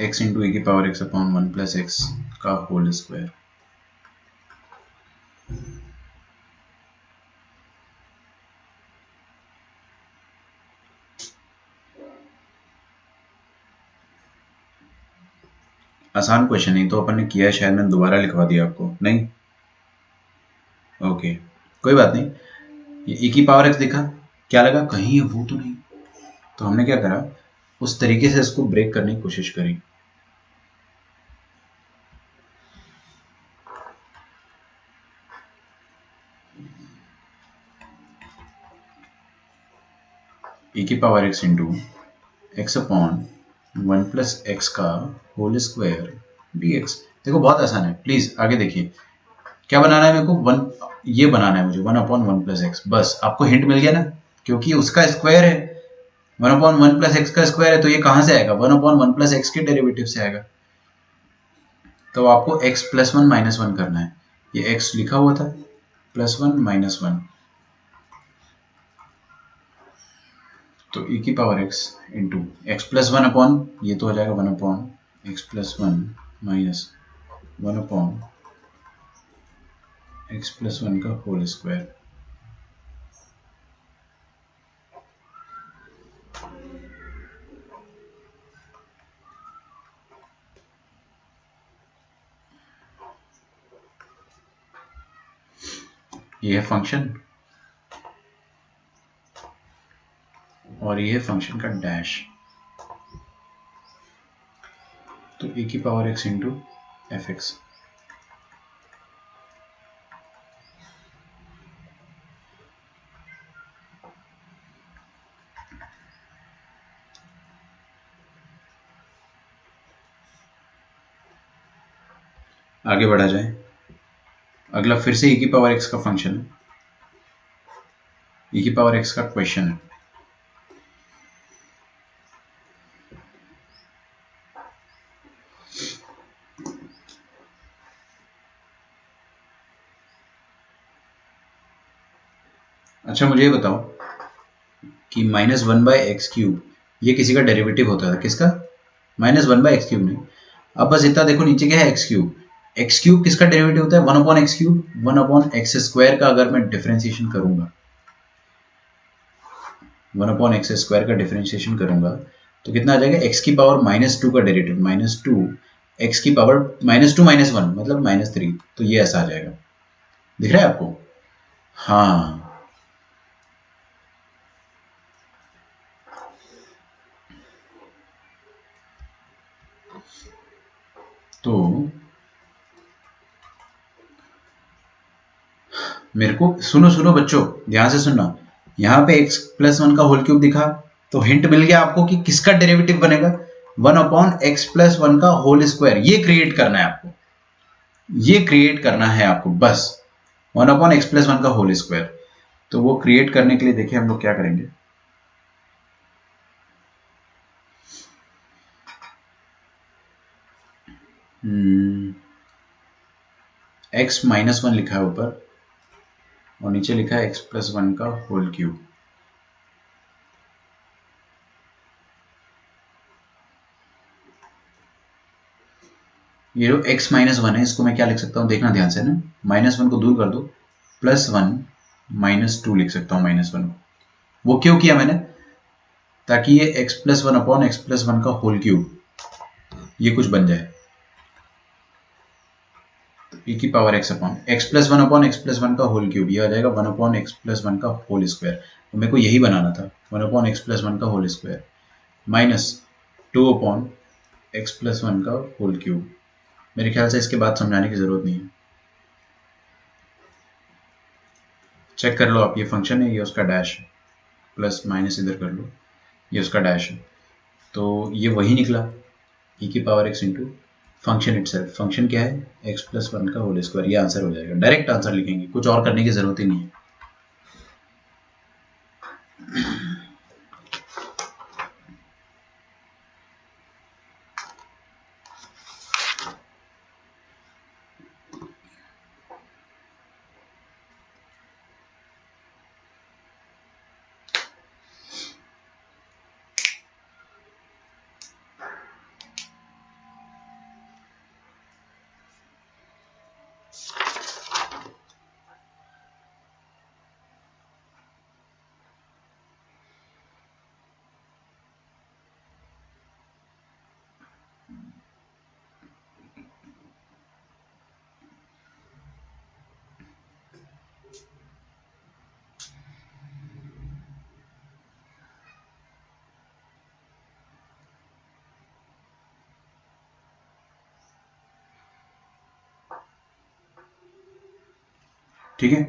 x into a की power x upon 1 plus x का होल स्क्वायर। आसान क्वेश्चन नहीं तो अपन ने किया है, शायद मैंने दोबारा लिखवा दिया आपको, नहीं ओके कोई बात नहीं। ये e की पावर x दिखा, क्या लगा कहीं वो तो नहीं, तो हमने क्या करा, उस तरीके से इसको ब्रेक करने की कोशिश करी। e की power x into x upon 1 plus x का होल स्क्वायर dx। देखो बहुत आसान है, प्लीज आगे देखिए। क्या बनाना है मेरे को, वन, ये बनाना है मुझे 1/1 + x, बस आपको हिंट मिल गया ना, क्योंकि उसका स्क्वायर है, 1/1 + x का स्क्वायर है, तो ये कहां से आएगा, 1/1 + x के डेरिवेटिव से आएगा। तो आपको x + 1 - 1 करना है, ये x लिखा हुआ था, +1 - 1, तो e की power x into x plus 1 upon, ये तो हो जाएगा 1/x + 1 माइनस 1/x + 1 का होल स्क्वायर। ये है फंक्शन और ये है फंक्शन का डैश, तो e की power x into f x. आगे बढ़ा जाए, अगला फिर से e की पावर x का फंक्शन है, e की पावर x का क्वेश्चन है। अच्छा मुझे ये बताओ कि -1/x³ ये किसी का डेरिवेटिव होता था, किसका, -1/x³ नहीं। अब बस इतना देखो, नीचे क्या है x³, x³ किसका डेरिवेटिव होता है, 1/x³, 1/x² का अगर मैं डिफरेंशिएशन करूंगा, 1/x² का डिफरेंशिएशन करूंगा तो कितना आ जाएगा, x की पावर -2 का डेरिवेटिव, -2 x की पावर -2 - 1 मतलब -3, तो ये ऐसा आ जाएगा, दिख रहा है आपको, हाँ। तो मेरे को सुनो सुनो बच्चों, ध्यान से सुनना, यहाँ पे x + 1 का होल क्यूब दिखा, तो हिंट मिल गया आपको कि किसका डेरिवेटिव बनेगा, 1/x + 1 का होल स्क्वायर। ये क्रिएट करना है आपको, ये क्रिएट करना है आपको बस, 1/x + 1 का होल स्क्वायर। तो वो क्रिएट करने के लिए देखिए हम लोग क्या करेंगे, x - 1 लिखा है ऊपर और नीचे लिखा है x + 1 का होल क्यूब। ये जो x - 1 है, इसको मैं क्या लिख सकता हूँ, देखना ध्यान से ना, -1 को दूर कर दो, +1 - 2 लिख सकता हूँ, -1। वो क्यों किया मैंने, ताकि ये x + 1/x + 1 का होल क्यूब ये कुछ बन जाए। e की power x upon x plus one का होल क्यूब, ये आ जाएगा 1 अपॉन x प्लस वन का होल स्क्वायर। तो मेरे को यही बनाना था, 1 अपॉन x प्लस वन का whole square minus 2 upon x plus one का होल क्यूब। मेरे ख्याल से इसके बाद समझाने की ज़रूरत नहीं है, चेक कर लो आप। ये फंक्शन है, ये उसका डैश है, प्लस माइनस इधर कर लो, ये उसका डैश है। तो ये वही निकला e की power x into function itself. Function क्या है, x प्लस वन का होल स्क्वायर। ये आंसर हो जाएगा, डायरेक्ट आंसर लिखेंगे, कुछ और करने की ज़रूरत ही नहीं है। ठीक है,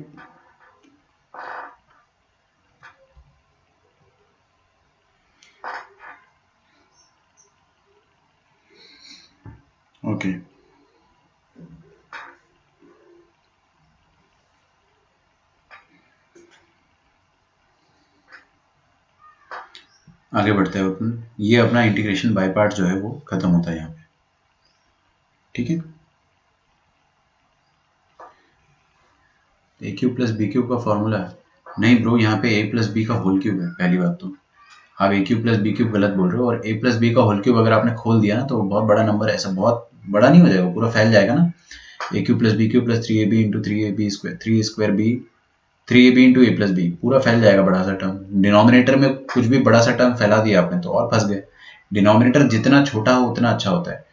ओके। आगे बढ़ते हैं अपन। ये अपना इंटीग्रेशन बाय पार्ट जो है वो खत्म होता है यहाँ पे, ठीक है। ए क्यूब प्लस बी क्यूब का फॉर्मूला है, नहीं ब्रो, यहाँ पे ए प्लस बी का होल क्यूब है। पहली बात तो आप ए क्यूब प्लस बी क्यूब गलत बोल रहे हो, और ए प्लस बी का होल क्यूब अगर आपने खोल दिया ना तो बहुत बड़ा नंबर है, ऐसा बहुत बड़ा नहीं हो जाएगा, पूरा फैल जाएगा ना। A cube plus b cube plus 3ab into 3ab square, 3 square b, 3ab into a plus b, पूरा फैल जाएगा बड़ा सा टर्म। डिनोमिनेटर में कुछ भी बड़ा सा टर्म फैला दिया आपने तो और फंस गए। डिनोमिनेटर जितना छोटा हो उतना अच्छा होता है।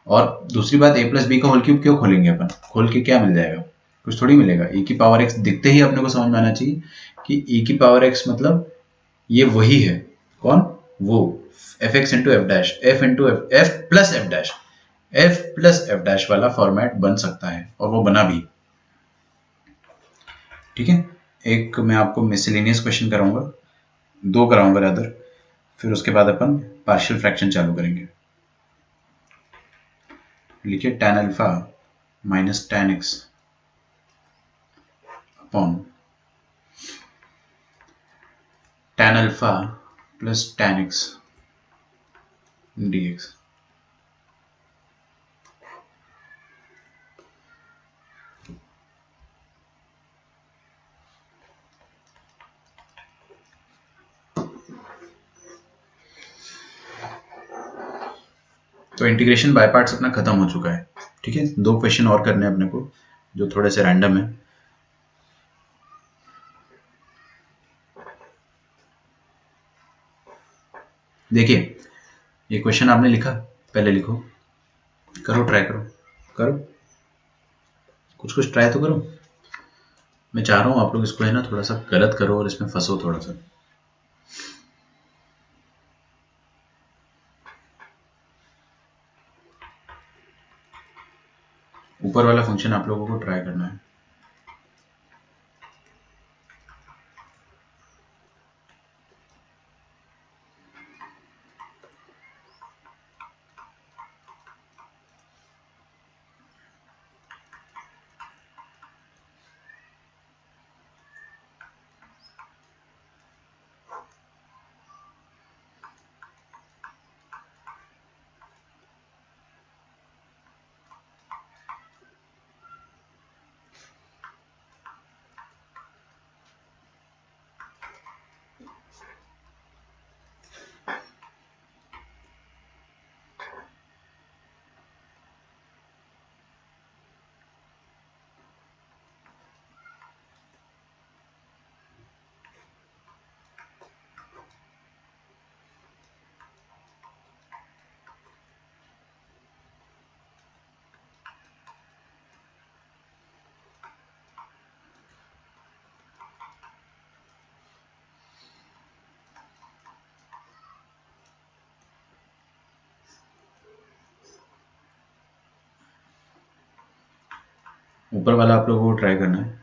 और दूसरी बात, ए प्लस बी का होल क्यूब क्यों खोलेंगे अपन, खोल के क्या मिल जाएगा, कुछ थोड़ी मिलेगा। e की पावर x दिखते ही अपने को समझ में आना चाहिए कि e की पावर x मतलब ये वही है, कौन, वो F x into F dash, F into F, F plus F dash, F plus F dash वाला फॉर्मेट बन सकता है, और वो बना भी, ठीक है। एक मैं आपको मिसलेनियस क्वेश्चन कराऊंगा, दो कराऊंगा रादर, फिर उसके बाद अपन पार्शियल फ्रैक्शन चालू करेंगे। लिखिए tan alpha minus tan x upon tan alpha plus tan x dx। तो इंटीग्रेशन बाय पार्ट्स अपना खत्म हो चुका है, ठीक है। दो क्वेश्चन और करने हैं अपने को जो थोड़े से रैंडम है। देखिए, ये क्वेश्चन आपने लिखा, पहले लिखो, करो, ट्राई करो, करो, कुछ कुछ ट्राई तो करो। मैं चाह रहा हूँ आप लोग इसको है ना थोड़ा सा गलत करो और इसमें फंसो थोड़ा सा। ऊपर वाला फंक्शन आप लोगों को ट्राई करना है। ऊपर वाला आप लोगों को ट्राई करना है,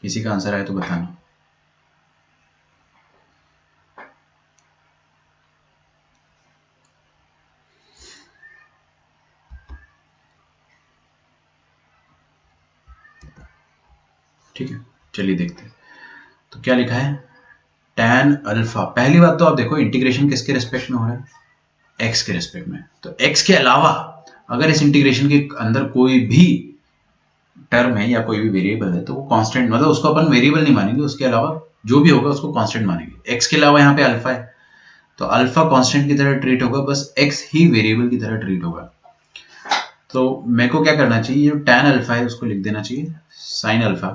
किसी का आंसर आए तो बताना। ठीक है, चलिए देखते हैं। तो क्या लिखा है, tan अल्फा। पहली बात तो आप देखो इंटीग्रेशन किसके रेस्पेक्ट में हो रहा है, x के रेस्पेक्ट में। तो x के अलावा अगर इस इंटीग्रेशन के अंदर कोई भी टर्म है या कोई भी वेरिएबल है तो वो कांस्टेंट, मतलब उसको अपन वेरिएबल नहीं मानेंगे, उसके अलावा जो भी होगा उसको कांस्टेंट मानेंगे। x के अलावा यहाँ पे अल्फा है तो अल्फा कांस्टेंट की तरह ट्रीट होगा, बस x ही वेरिएबल की तरह ट्रीट होगा। तो मेरे को क्या करना चाहिए, जो tan अल्फा है उसको लिख देना चाहिए sin alpha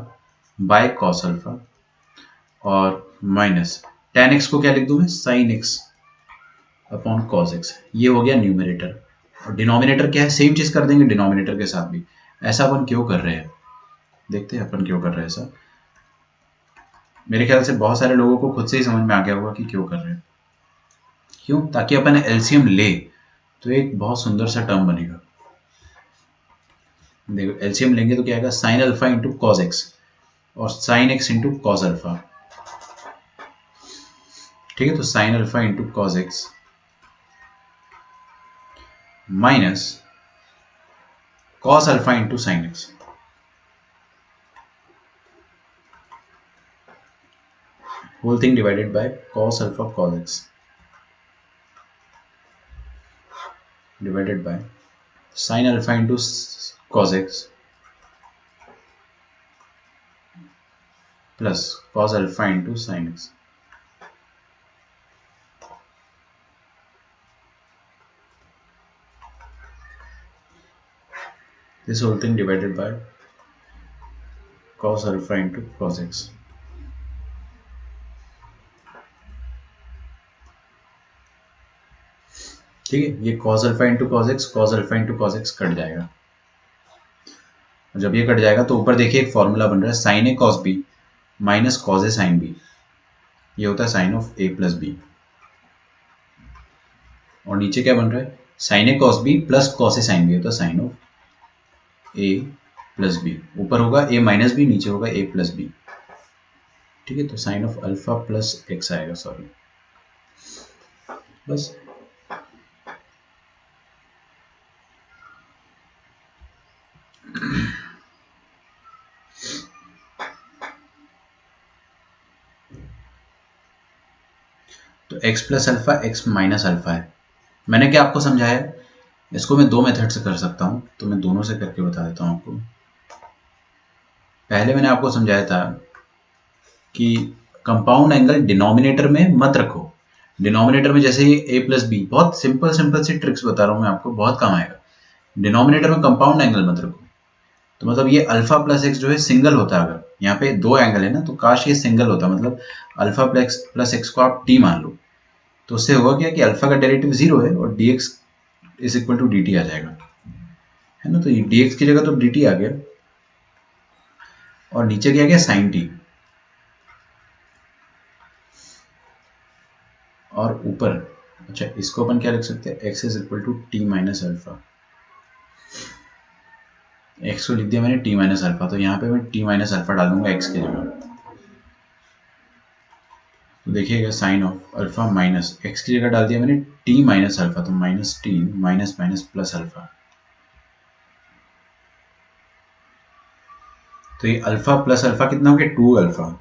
by cos alpha और माइनस tan x को क्या लिख दूं मैं, sin x upon cos x। ये हो गया न्यूमरेटर। और डिनोमिनेटर क्या है, सेम चीज कर देंगे डिनोमिनेटर के साथ भी। ऐसा अपन क्यों कर रहे हैं, देखते हैं अपन क्यों कर रहे हैं ऐसा। मेरे ख्याल से बहुत सारे लोगों को खुद से ही समझ में आ गया होगा कि क्यों कर रहे हैं। क्यों, ताकि अपन एलसीएम ले तो एक बहुत सुंदर सा टर्म बनेगा। देखो एलसीएम लेंगे तो क्या आएगा, sine alpha into cos x और sine x into cos alpha. ठीक है, तो sine alpha into cos x minus cos alpha into sine x. Whole thing divided by cos alpha cos x divided by sine alpha into cos x plus cos alpha into sine x. This whole thing divided by cos alpha into cos x। ठीक है, ये cos alpha into cos x, cos alpha into cos x cut जाएगा। जब ये cut जाएगा तो ऊपर देखिए एक फॉर्मूला बन रहा है sin a cos b minus cos a sin b। ये होता है sin of a plus b। और नीचे क्या बन रहा है, sin a cos b plus cos a sin b होता है sin of a plus b। ऊपर होगा a माइनस b, नीचे होगा a प्लस b। ठीक है, तो sin of alpha plus x आएगा, सॉरी बस। तो x plus alpha x minus alpha है। मैंने क्या आपको समझाया, इसको मैं दो मेथड से कर सकता हूं, तो मैं दोनों से करके बता देता हूं आपको। पहले मैंने आपको समझाया था कि कंपाउंड एंगल डिनोमिनेटर में मत रखो। डिनोमिनेटर में जैसे ये a प्लस बी, बहुत सिंपल सिंपल सी ट्रिक्स बता रहा हूं मैं आपको, बहुत काम आएगा। डिनोमिनेटर में कंपाउंड एंगल मत रखो। तो मतलब ये अल्फा प्लस एक्स जो है सिंगल होता, अगर यहाँ पे दो एंगल है ना तो काश ये सिंगल होता, मतलब अल्फा प्लस एक्स को आप टी मान लो। तो उससे होगा क्या कि अल्फा का डेरिवेटिव जीरो है और d x is equal to d t आ जाएगा, है ना। तो ये डी एक्स की जगह तो डी टी आ गया और नीचे क्या गया साइन टी, और ऊपर अच्छा इसको अपन क्या लिख सकते हैं, x is equal to t minus alpha. X को लिख दिया मैंने टी माइनस अल्फा, तो यहाँ पे मैं टी माइनस अल्फा डाल दूंगा एक्स की जगह। तो देखिएगा sine of alpha minus x की जगह डाल दिया मैंने टी माइनस अल्फा, तो minus t minus minus plus alpha. तो ये अल्फा प्लस अल्फा कितना हो गया, टू अल्फा।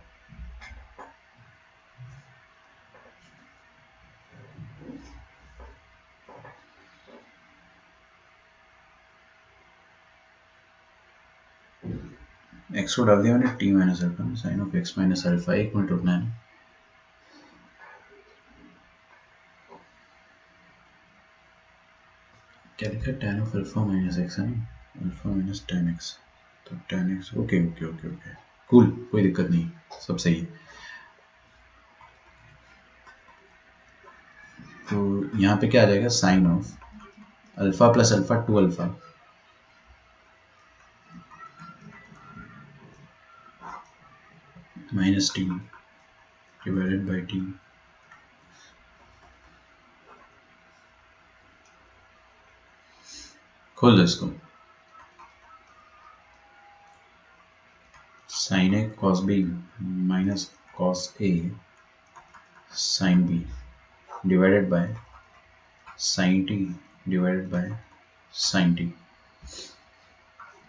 एक्स को डाल दिया मैंने t minus alpha, sine of x minus alpha. एक मिनट रुकना है, क्या लिखा है, tan of alpha minus x है ना, अल्फा माइनस tan एक्स। तो tan x, okay okay okay okay cool, कोई दिक्कत नहीं, सब सही है। तो यहाँ पे क्या आ जाएगा, sine of alpha plus alpha two alpha minus t divided by t. खोल दो इसको। Sine A cos B minus cos A sine B divided by sine t divided by sine t.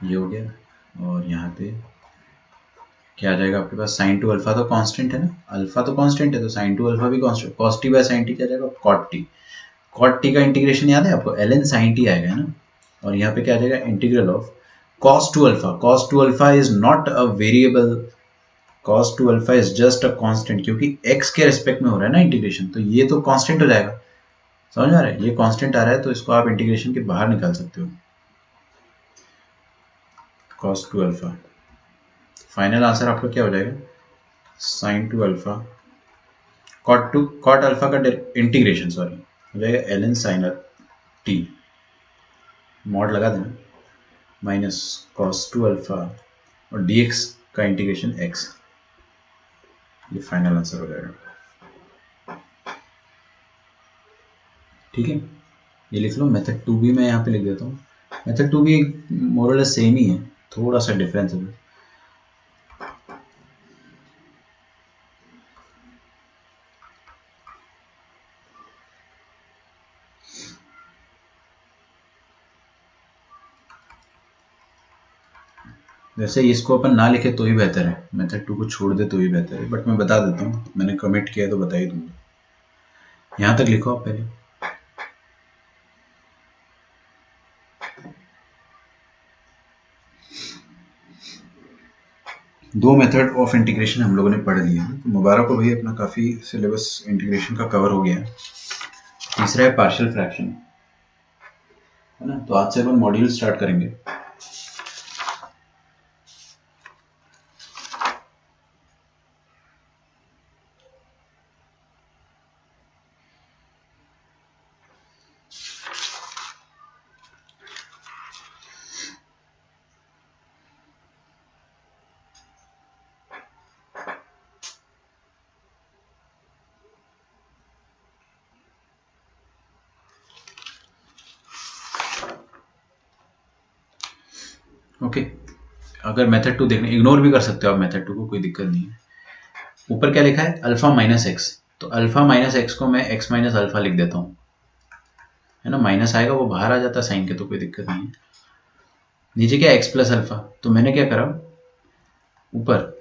ये हो गया। और यहाँ पे क्या आ जाएगा आपके पास, साइन टू अल्फा तो कांस्टेंट है ना, अल्फा तो कांस्टेंट है तो साइन टू अल्फा भी constant, cos T bye sine T क्या जाएगा, कॉट टी। कॉट टी का इंटीग्रेशन याद है आपको, एल एन साइन टी आएगा ना। और यहाँ पे क्या आ जाएगा, integral of cos two alpha. cos two alpha is not a variable, cos two alpha is just a constant, क्योंकि x के रेस्पेक्ट में हो रहा है ना इंटीग्रेशन, तो ये तो कांस्टेंट हो जाएगा। समझ आ रहा है, ये कांस्टेंट आ रहा है तो इसको आप इंटीग्रेशन के बाहर निकाल सकते हो। cos two alpha, final answer आपका क्या हो जाएगा, sine two alpha cot alpha का इंटीग्रेशन सॉरी हो जाएगा l n sine t, mod लगा देना, माइनस कॉस टू अल्फा और डी एक्स का इंटीग्रेशन एक्स। ये फाइनल आंसर हो जाएगा। ठीक है, ये लिख लो। मेथड टू भी मैं यहाँ पे लिख देता हूँ। मेथड टू भी मोरलेस सेम ही है, थोड़ा सा डिफरेंस है। वैसे इसको अपन ना लिखे तो ही बेहतर है, मेथड टू को छोड़ दे तो ही बेहतर है, बट मैं बता देता हूँ, मैंने कमिट किया तो बता ही दूंगा। यहाँ तक लिखो आप पहले। दो मेथड ऑफ इंटीग्रेशन हम लोगों ने पढ़ लिए हैं, तो मुबारक हो भाई, अपना काफ़ी सिलेबस इंटीग्रेशन का कवर हो गया है। तीसरा है पार्शियल फ्रैक्शन, है ना। तो आज से अपन मॉड्यूल स्टार्ट करेंगे। ओके, अगर मेथड टू देखने, इग्नोर भी कर सकते हो आप मेथड टू को, कोई दिक्कत नहीं है। ऊपर क्या लिखा है, अल्फा माइनस एक्स, तो अल्फा माइनस एक्स को मैं एक्स माइनस अल्फा लिख देता हूँ, है ना। माइनस आएगा वो बाहर आ जाता है साइन के, तो कोई दिक्कत नहीं है। नीचे क्या एक्स प्लस अल्फा, तो मैंने क्या करा, ऊपर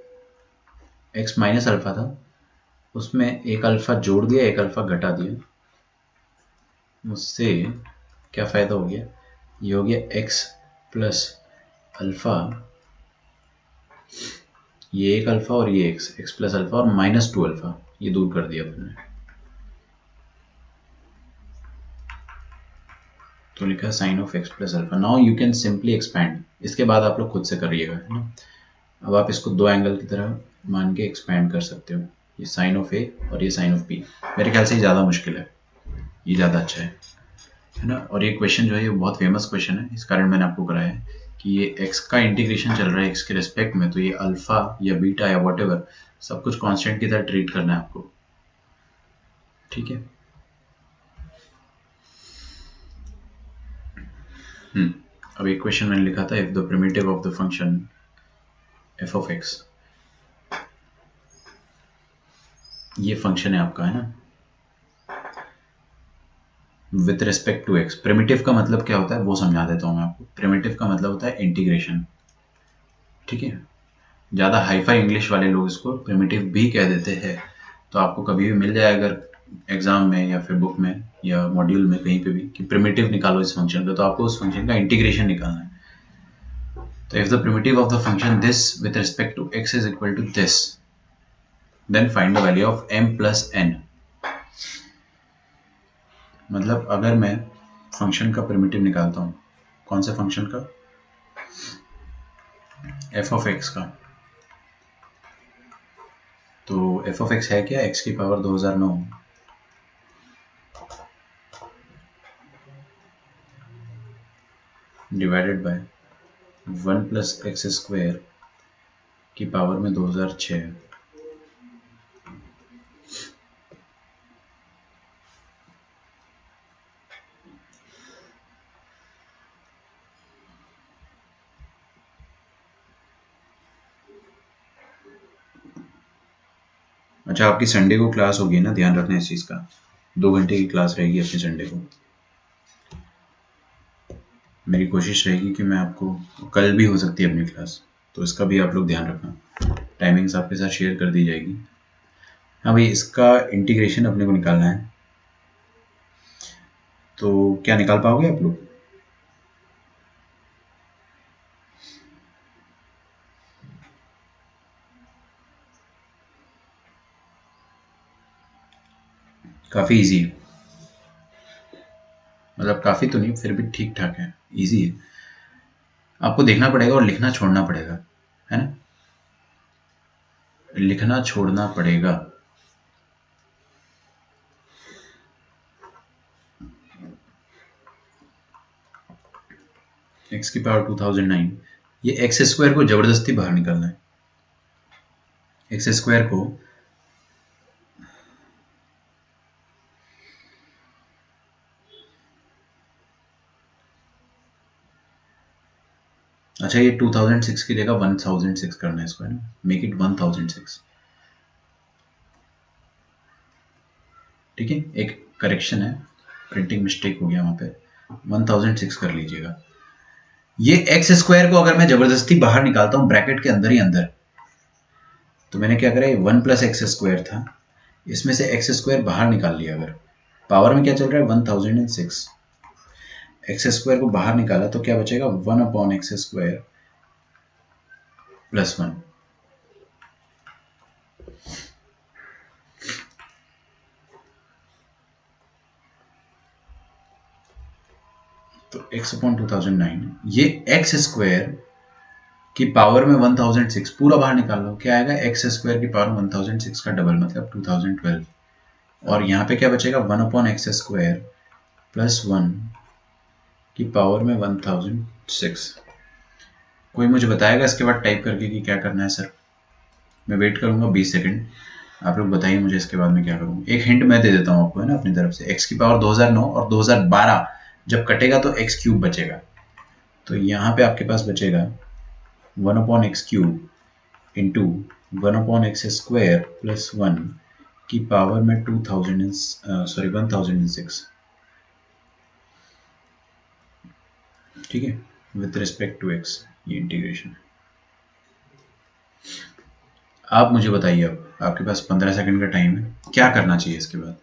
एक्स माइनस अल्फा था, उसमें एक अल्फा जोड़ दिया, एक अल्फा घटा दिया, उससे क्या फायदा हो गया, ये हो गया एक्स प्लस अल्फा, ये एक अल्फा और ये एक्स, एक्स प्लस अल्फा और माइनस टू अल्फा, ये दूर कर दिया अपने, तो लिखा sine of x plus alpha. Now you can simply expand, इसके बाद आप लोग खुद से करिएगा, है ना। अब आप इसको दो एंगल की तरह मान के एक्सपैंड कर सकते हो, ये साइन ऑफ ए और ये साइन ऑफ बी। मेरे ख्याल से ये ज़्यादा मुश्किल है, ये ज़्यादा अच्छा है ना। और ये क्वेश्चन जो है ये बहुत फेमस क्वेश्चन है, इस कारण मैंने आपको कराया है कि ये एक्स का इंटीग्रेशन चल रहा है एक्स के रिस्पेक्ट में, तो ये अल्फा या बीटा या वॉट सब कुछ कांस्टेंट की तरह ट्रीट करना है आपको। ठीक है। अब एक क्वेश्चन मैंने लिखा था, if the primitive of the function f of x, ये फंक्शन है आपका, है ना, with respect to x. Primitive का मतलब क्या होता है वो समझा देता हूँ मैं आपको। प्रिमिटिव का मतलब होता है इंटीग्रेशन, ठीक है। ज़्यादा हाईफाई इंग्लिश वाले लोग इसको प्रिमिटिव भी कह देते हैं, तो आपको कभी भी मिल जाए अगर एग्जाम में या फिर बुक में या मॉड्यूल में कहीं पे भी कि प्रिमिटिव निकालो इस फंक्शन का, तो आपको उस फंक्शन का इंटीग्रेशन निकालना है। तो if the primitive of the function this with respect to x is equal to this, then find the value of m plus n। मतलब अगर मैं फंक्शन का प्रिमिटिव निकालता हूँ, कौन से फंक्शन का, एफ ऑफ एक्स का, तो एफ ऑफ एक्स है क्या, एक्स की power 2009 divided by 1 plus x square की पावर में 2006। अच्छा, आपकी संडे को क्लास होगी ना, ध्यान रखना इस चीज़ का। 2 घंटे की क्लास रहेगी अपनी संडे को। मेरी कोशिश रहेगी कि मैं आपको, कल भी हो सकती है अपनी क्लास, तो इसका भी आप लोग ध्यान रखना। टाइमिंग्स आपके साथ शेयर कर दी जाएगी। हाँ भाई, इसका इंटीग्रेशन अपने को निकालना है, तो क्या निकाल पाओगे आप लोग? काफ़ी इजी है, मतलब काफ़ी तो नहीं, फिर भी ठीक ठाक है, इजी है। आपको देखना पड़ेगा और लिखना छोड़ना पड़ेगा, है ना? लिखना छोड़ना पड़ेगा। x की पावर 2009, ये एक्स स्क्वायर को जबरदस्ती बाहर निकालना है। एक्स स्क्वायर को, अच्छा ये 2006 की जगह 1006 करना है इसको, है ना? Make it 1006। ठीक है, एक करेक्शन है, प्रिंटिंग मिस्टेक हो गया वहां पे, 1006 कर लीजिएगा। ये एक्स स्क्वायर को अगर मैं जबरदस्ती बाहर निकालता हूं ब्रैकेट के अंदर ही अंदर, तो मैंने क्या करा, ये 1 प्लस एक्स स्क्वायर था, इसमें से एक्स स्क्वायर बाहर निकाल लिया। अगर पावर में क्या चल रहा है, 1006, एक्स स्क्वायर को बाहर निकाला तो क्या बचेगा, 1 अपॉन एक्स स्क्वायर प्लस 1। तो x अपॉन 2009, ये एक्स स्क्वायर की पावर में 1006 पूरा बाहर निकाल लो, क्या आएगा, एक्स स्क्वायर की पावर 1006 का डबल मतलब 2012। और यहाँ पे क्या बचेगा, 1 अपॉन एक्स स्क्वायर प्लस 1 की पावर में 1006। कोई मुझे बताएगा इसके बाद टाइप करके कि क्या करना है सर? मैं वेट करूंगा 20 सेकंड, आप लोग बताइए मुझे इसके बाद में क्या करूँ। एक हिंट मैं दे देता हूँ आपको, है ना, अपनी तरफ से। x की पावर 2009 और 2012 जब कटेगा तो x क्यूब बचेगा, तो यहाँ पे आपके पास बचेगा 1 upon x cube into 1 upon x square plus 1 की पावर में 1006। ठीक है, विथ रिस्पेक्ट टू x ये इंटीग्रेशन। आप मुझे बताइए, अब आपके पास 15 सेकंड का टाइम है, क्या करना चाहिए इसके बाद?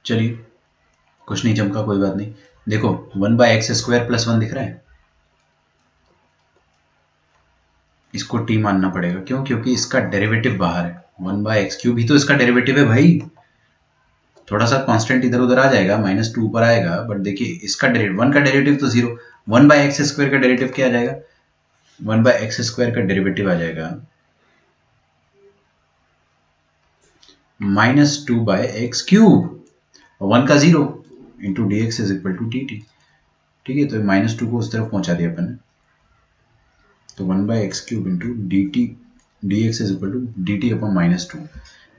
चलिए, कुछ नहीं चमका, कोई बात नहीं। देखो 1 बाय एक्स स्क्वायर प्लस 1 दिख रहा है, इसको t मानना पड़ेगा। क्यों? क्योंकि इसका डेरिवेटिव बाहर है। 1 बाय एक्स क्यूब ही तो इसका डेरिवेटिव है भाई। थोड़ा सा कांस्टेंट इधर उधर आ जाएगा, -2 ऊपर आएगा, बट देखिए इसका डेरिवेटिव 1 का डेरिवेटिव तो 0। 1 बाय एक्स स्क्वायर का डेरिवेटिव क्या आ जाएगा, 1 बाय एक्स स्क्वायर का डेरिवेटिव आ जाएगा -2 बाय एक्स क्यूब, 1 का 0 into d x is equal to t t. ठीक है, तो -2 को उस तरफ पहुंचा दिया अपन ने, तो 1 by x cube into d t d x is equal to d t upon -2।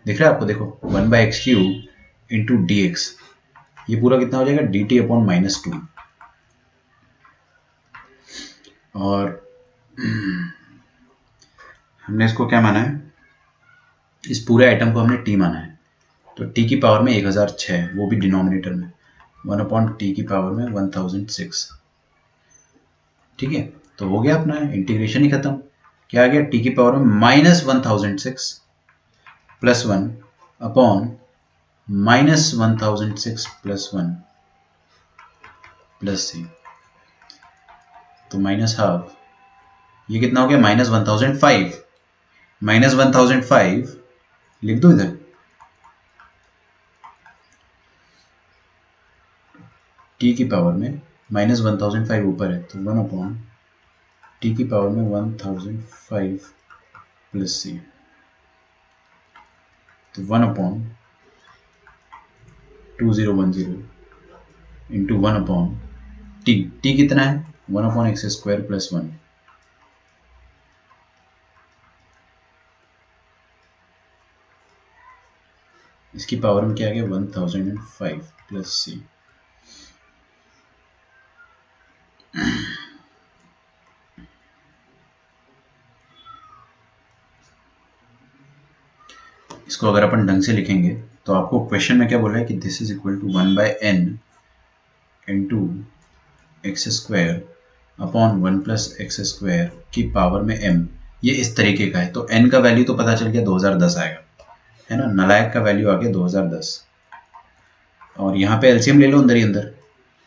दिख रहा है आपको? देखो 1 by x cube into d x, ये पूरा कितना हो जाएगा, डी टी अपॉन -2। और हमने इसको क्या माना है, इस पूरे आइटम को हमने टी माना है, तो टी की पावर में 1006, वो भी डिनोमिनेटर में, 1 अपॉन टी की पावर में 1006। ठीक है, तो हो गया अपना इंटीग्रेशन ही खत्म। क्या आ गया, टी की पावर में -1006 प्लस 1 अपॉन -1006 प्लस 1 प्लस सी, तो -12 ये कितना हो गया -1005, -1005 लिख दो इधर, t की पावर में -1005 ऊपर है तो 1/t की पावर में 1005 प्लस c, तो 1/2010 इंटू 1/t, t कितना है 1/x² प्लस 1, इसकी पावर में क्या आ गया 1005 प्लस c। इसको अगर अपन ढंग से लिखेंगे तो आपको क्वेश्चन में क्या बोला है कि this is equal to 1/n into x² upon 1+x² की पावर में m, ये इस तरीके का है। तो n का वैल्यू तो पता चल गया 2010 आएगा, है ना, नालायक का वैल्यू आ गया 2010। और यहाँ पे एलसीएम ले लो अंदर ही अंदर,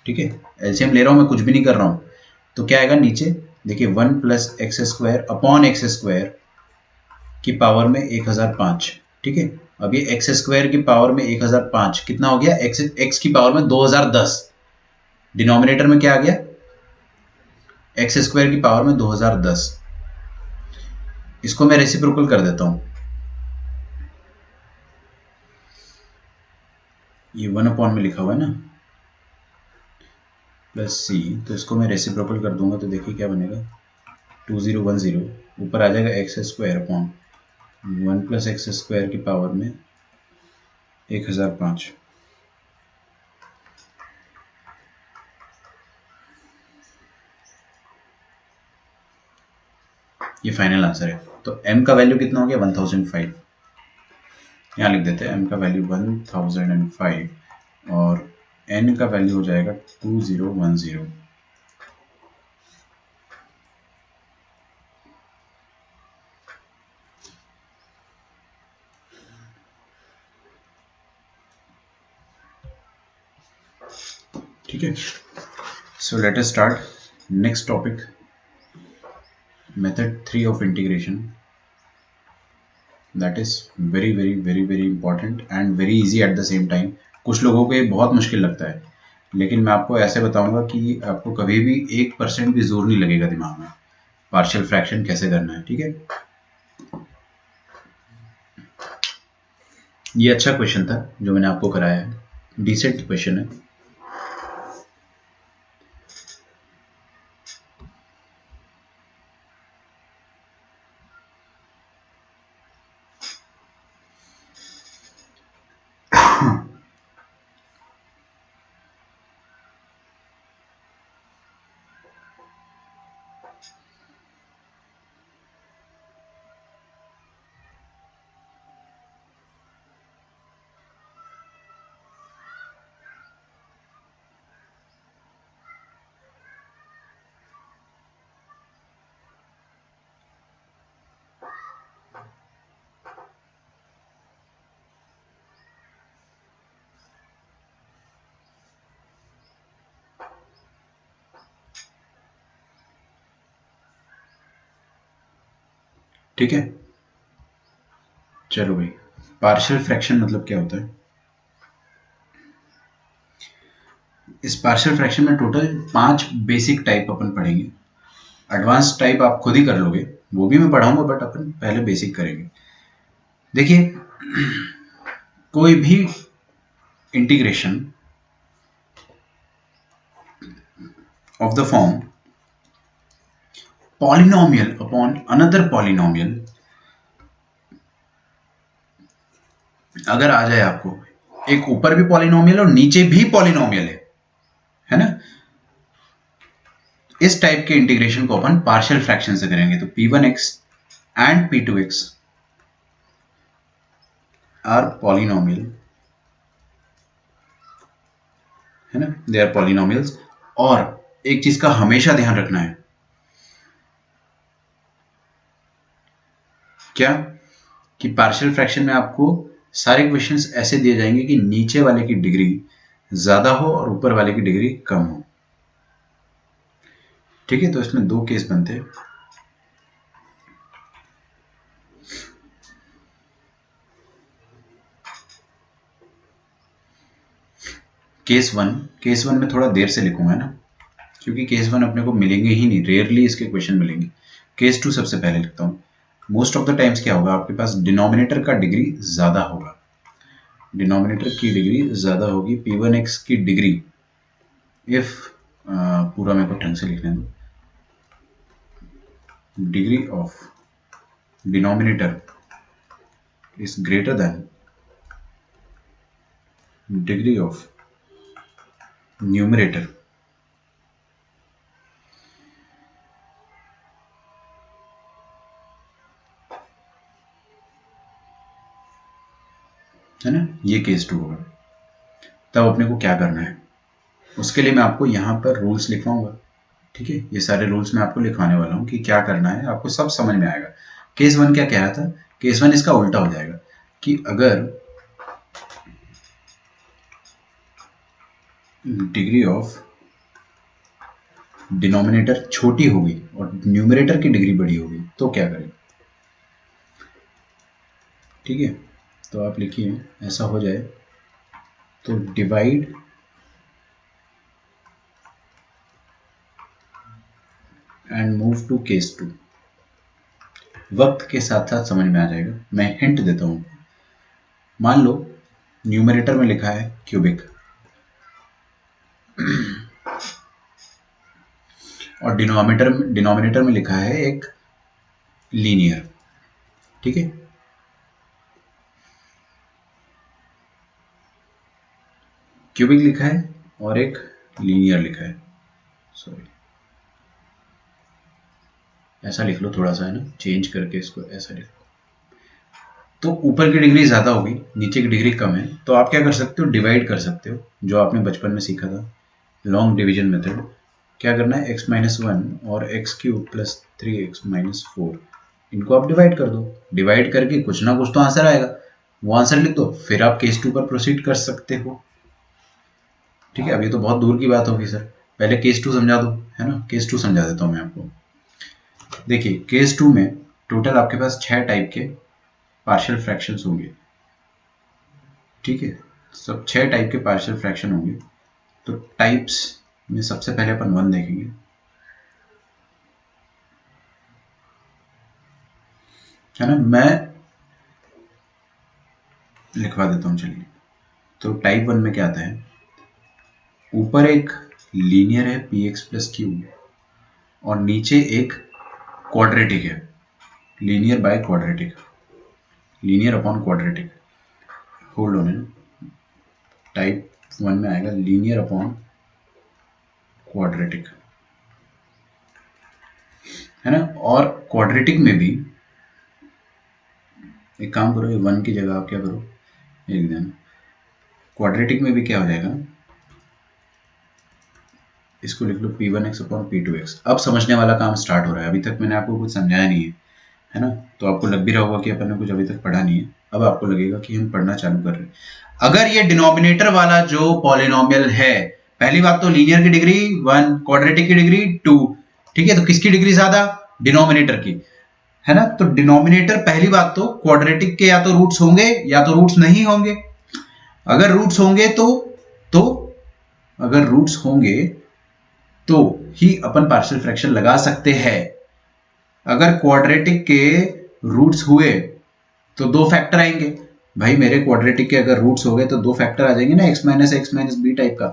ठीक है, एलसीएम ले रहा हूँ मैं, कुछ भी नहीं कर रहा हूँ। तो क्या आएगा नीचे देखिए 1+x² अपॉन x² की पावर में 1005, ठीक है। अब ये x² की पावर में 1005 कितना हो गया, x की पावर में 2010, डिनोमिनेटर में क्या आ गया x² की पावर में 2010। इसको मैं रेसिप्रोकल कर देता हूं, ये 1/, में लिखा हुआ है ना, प्लस c, तो इसको मैं रेसिप्रोकल कर दूंगा तो देखिए क्या बनेगा 2010, ऊपर आ जाएगा x² अपॉन 1+x² की पावर में 1005। ये फाइनल आंसर है। तो m का वैल्यू कितना हो गया 1005, यहाँ लिख देते हैं m का वैल्यू 1005 और n का वैल्यू हो जाएगा 2010। ठीक है, so let us start next topic, method 3 of integration, that is very very very very important and very easy at the same time. कुछ लोगों को ये बहुत मुश्किल लगता है, लेकिन मैं आपको ऐसे बताऊंगा कि आपको कभी भी 1% भी जोर नहीं लगेगा दिमाग में पार्शियल फ्रैक्शन कैसे करना है, ठीक है। ये अच्छा क्वेश्चन था जो मैंने आपको कराया है, डिसेंट क्वेश्चन है। ठीक है, चलो भाई, पार्शियल फ्रैक्शन मतलब क्या होता है। इस पार्शियल फ्रैक्शन में टोटल 5 बेसिक टाइप अपन पढ़ेंगे। एडवांस टाइप आप खुद ही कर लोगे, वो भी मैं पढ़ाऊंगा, बट अपन पहले बेसिक करेंगे। देखिए, कोई भी integration of the form polynomial upon another polynomial अगर आ जाए आपको, एक ऊपर भी पॉलिनोमियल और नीचे भी पॉलिनोमियल है ना, इस टाइप के इंटीग्रेशन को अपन पार्शियल फ्रैक्शन से करेंगे। तो p1x and p2x are polynomial, है ना, दे आर पॉलिनोमियल्स। और एक चीज का हमेशा ध्यान रखना है, क्या, कि पार्शियल फ्रैक्शन में आपको सारे क्वेश्चंस ऐसे दिए जाएंगे कि नीचे वाले की डिग्री ज्यादा हो और ऊपर वाले की डिग्री कम हो, ठीक है। तो इसमें 2 केस बनते हैं, केस वन में थोड़ा देर से लिखूंगा ना, क्योंकि केस वन अपने को मिलेंगे ही नहीं, रेयरली इसके क्वेश्चन मिलेंगे। केस टू सबसे पहले लिखता हूँ। मोस्ट ऑफ द टाइम्स क्या होगा, आपके पास डिनोमिनेटर का डिग्री ज़्यादा होगा, डिनोमिनेटर की डिग्री ज़्यादा होगी, p1x की डिग्री, इफ पूरा मेरे को ढंग से लिखने दो, degree of denominator is greater than degree of numerator, है ना, ये केस टू होगा। तब अपने को क्या करना है, उसके लिए मैं आपको यहाँ पर रूल्स लिखवाऊंगा, ठीक है, ये सारे रूल्स मैं आपको लिखवाने वाला हूँ कि क्या करना है, आपको सब समझ में आएगा। केस वन क्या कह रहा था, केस वन इसका उल्टा हो जाएगा कि अगर डिग्री ऑफ डिनोमिनेटर छोटी होगी और न्यूमरेटर की डिग्री बड़ी होगी तो क्या करें, ठीक है। तो आप लिखिए, ऐसा हो जाए तो divide and move to case two. वक्त के साथ साथ समझ में आ जाएगा, मैं हिंट देता हूं। मान लो न्यूमरेटर में लिखा है क्यूबिक और डिनोमिनेटर में लिखा है एक लीनियर, ठीक है। क्यूबिक लिखा है और एक लीनियर लिखा है, सॉरी ऐसा लिख लो थोड़ा सा, है ना, चेंज करके इसको ऐसा लिख लो। तो ऊपर की डिग्री ज़्यादा होगी, नीचे की डिग्री कम है, तो आप क्या कर सकते हो, डिवाइड कर सकते हो, जो आपने बचपन में सीखा था, लॉन्ग डिवीजन मेथड। क्या करना है, x माइनस वन और x cube plus 3x minus 4, इनको आप डिवाइड कर दो, डिवाइड करके कुछ ना कुछ तो आंसर आएगा, वो आंसर लिख दो, फिर आप केस टू पर प्रोसीड कर सकते हो, ठीक है। अब ये तो बहुत दूर की बात होगी सर, पहले केस टू समझा दो, है ना, केस टू समझा देता हूँ मैं आपको। देखिए केस टू में टोटल आपके पास 6 टाइप के पार्शियल फ्रैक्शंस होंगे, ठीक है, सब 6 टाइप के पार्शियल फ्रैक्शन होंगे। तो टाइप्स में सबसे पहले अपन 1 देखेंगे, है ना, मैं लिखवा देता हूँ चलिए। तो टाइप 1 में क्या आता है, ऊपर एक लीनियर है px प्लस क्यू और नीचे एक क्वाड्रेटिक है, linear by quadratic, linear upon quadratic, hold on, है, टाइप 1 में आएगा लीनियर अपॉन क्वाड्रेटिक, है ना। और क्वाड्रेटिक में भी एक काम करो, ये 1 की जगह आप क्या करो, एक दिन क्वाड्रेटिक में भी क्या हो जाएगा, इसको लिख लो p1x अपॉन p2x। अब समझने वाला काम स्टार्ट हो रहा है, अभी तक मैंने आपको कुछ समझाया नहीं है ना, तो आपको लग भी रहा होगा कि अपन ने कुछ अभी तक पढ़ा नहीं है, अब आपको लगेगा कि हम पढ़ना चालू कर रहे हैं। अगर ये डिनोमिनेटर वाला जो पॉलिनोमियल है, पहली बात तो लीनियर की डिग्री 1, क्वाड्रेटिक की डिग्री 2, ठीक है, तो किसकी डिग्री ज्यादा, डिनोमिनेटर की, है ना। तो डिनोमिनेटर पहली बात तो क्वाड्रेटिक के या तो रूट्स होंगे या तो रूट्स नहीं होंगे, अगर रूट्स होंगे तो अगर रूट्स होंगे तो ही अपन पार्शियल फ्रैक्शन लगा सकते हैं। अगर क्वाड्रेटिक के रूट्स हुए तो 2 फैक्टर आएंगे, भाई मेरे क्वाड्रेटिक के अगर रूट्स हो गए तो 2 फैक्टर आ जाएंगे ना, x माइनस बी टाइप का,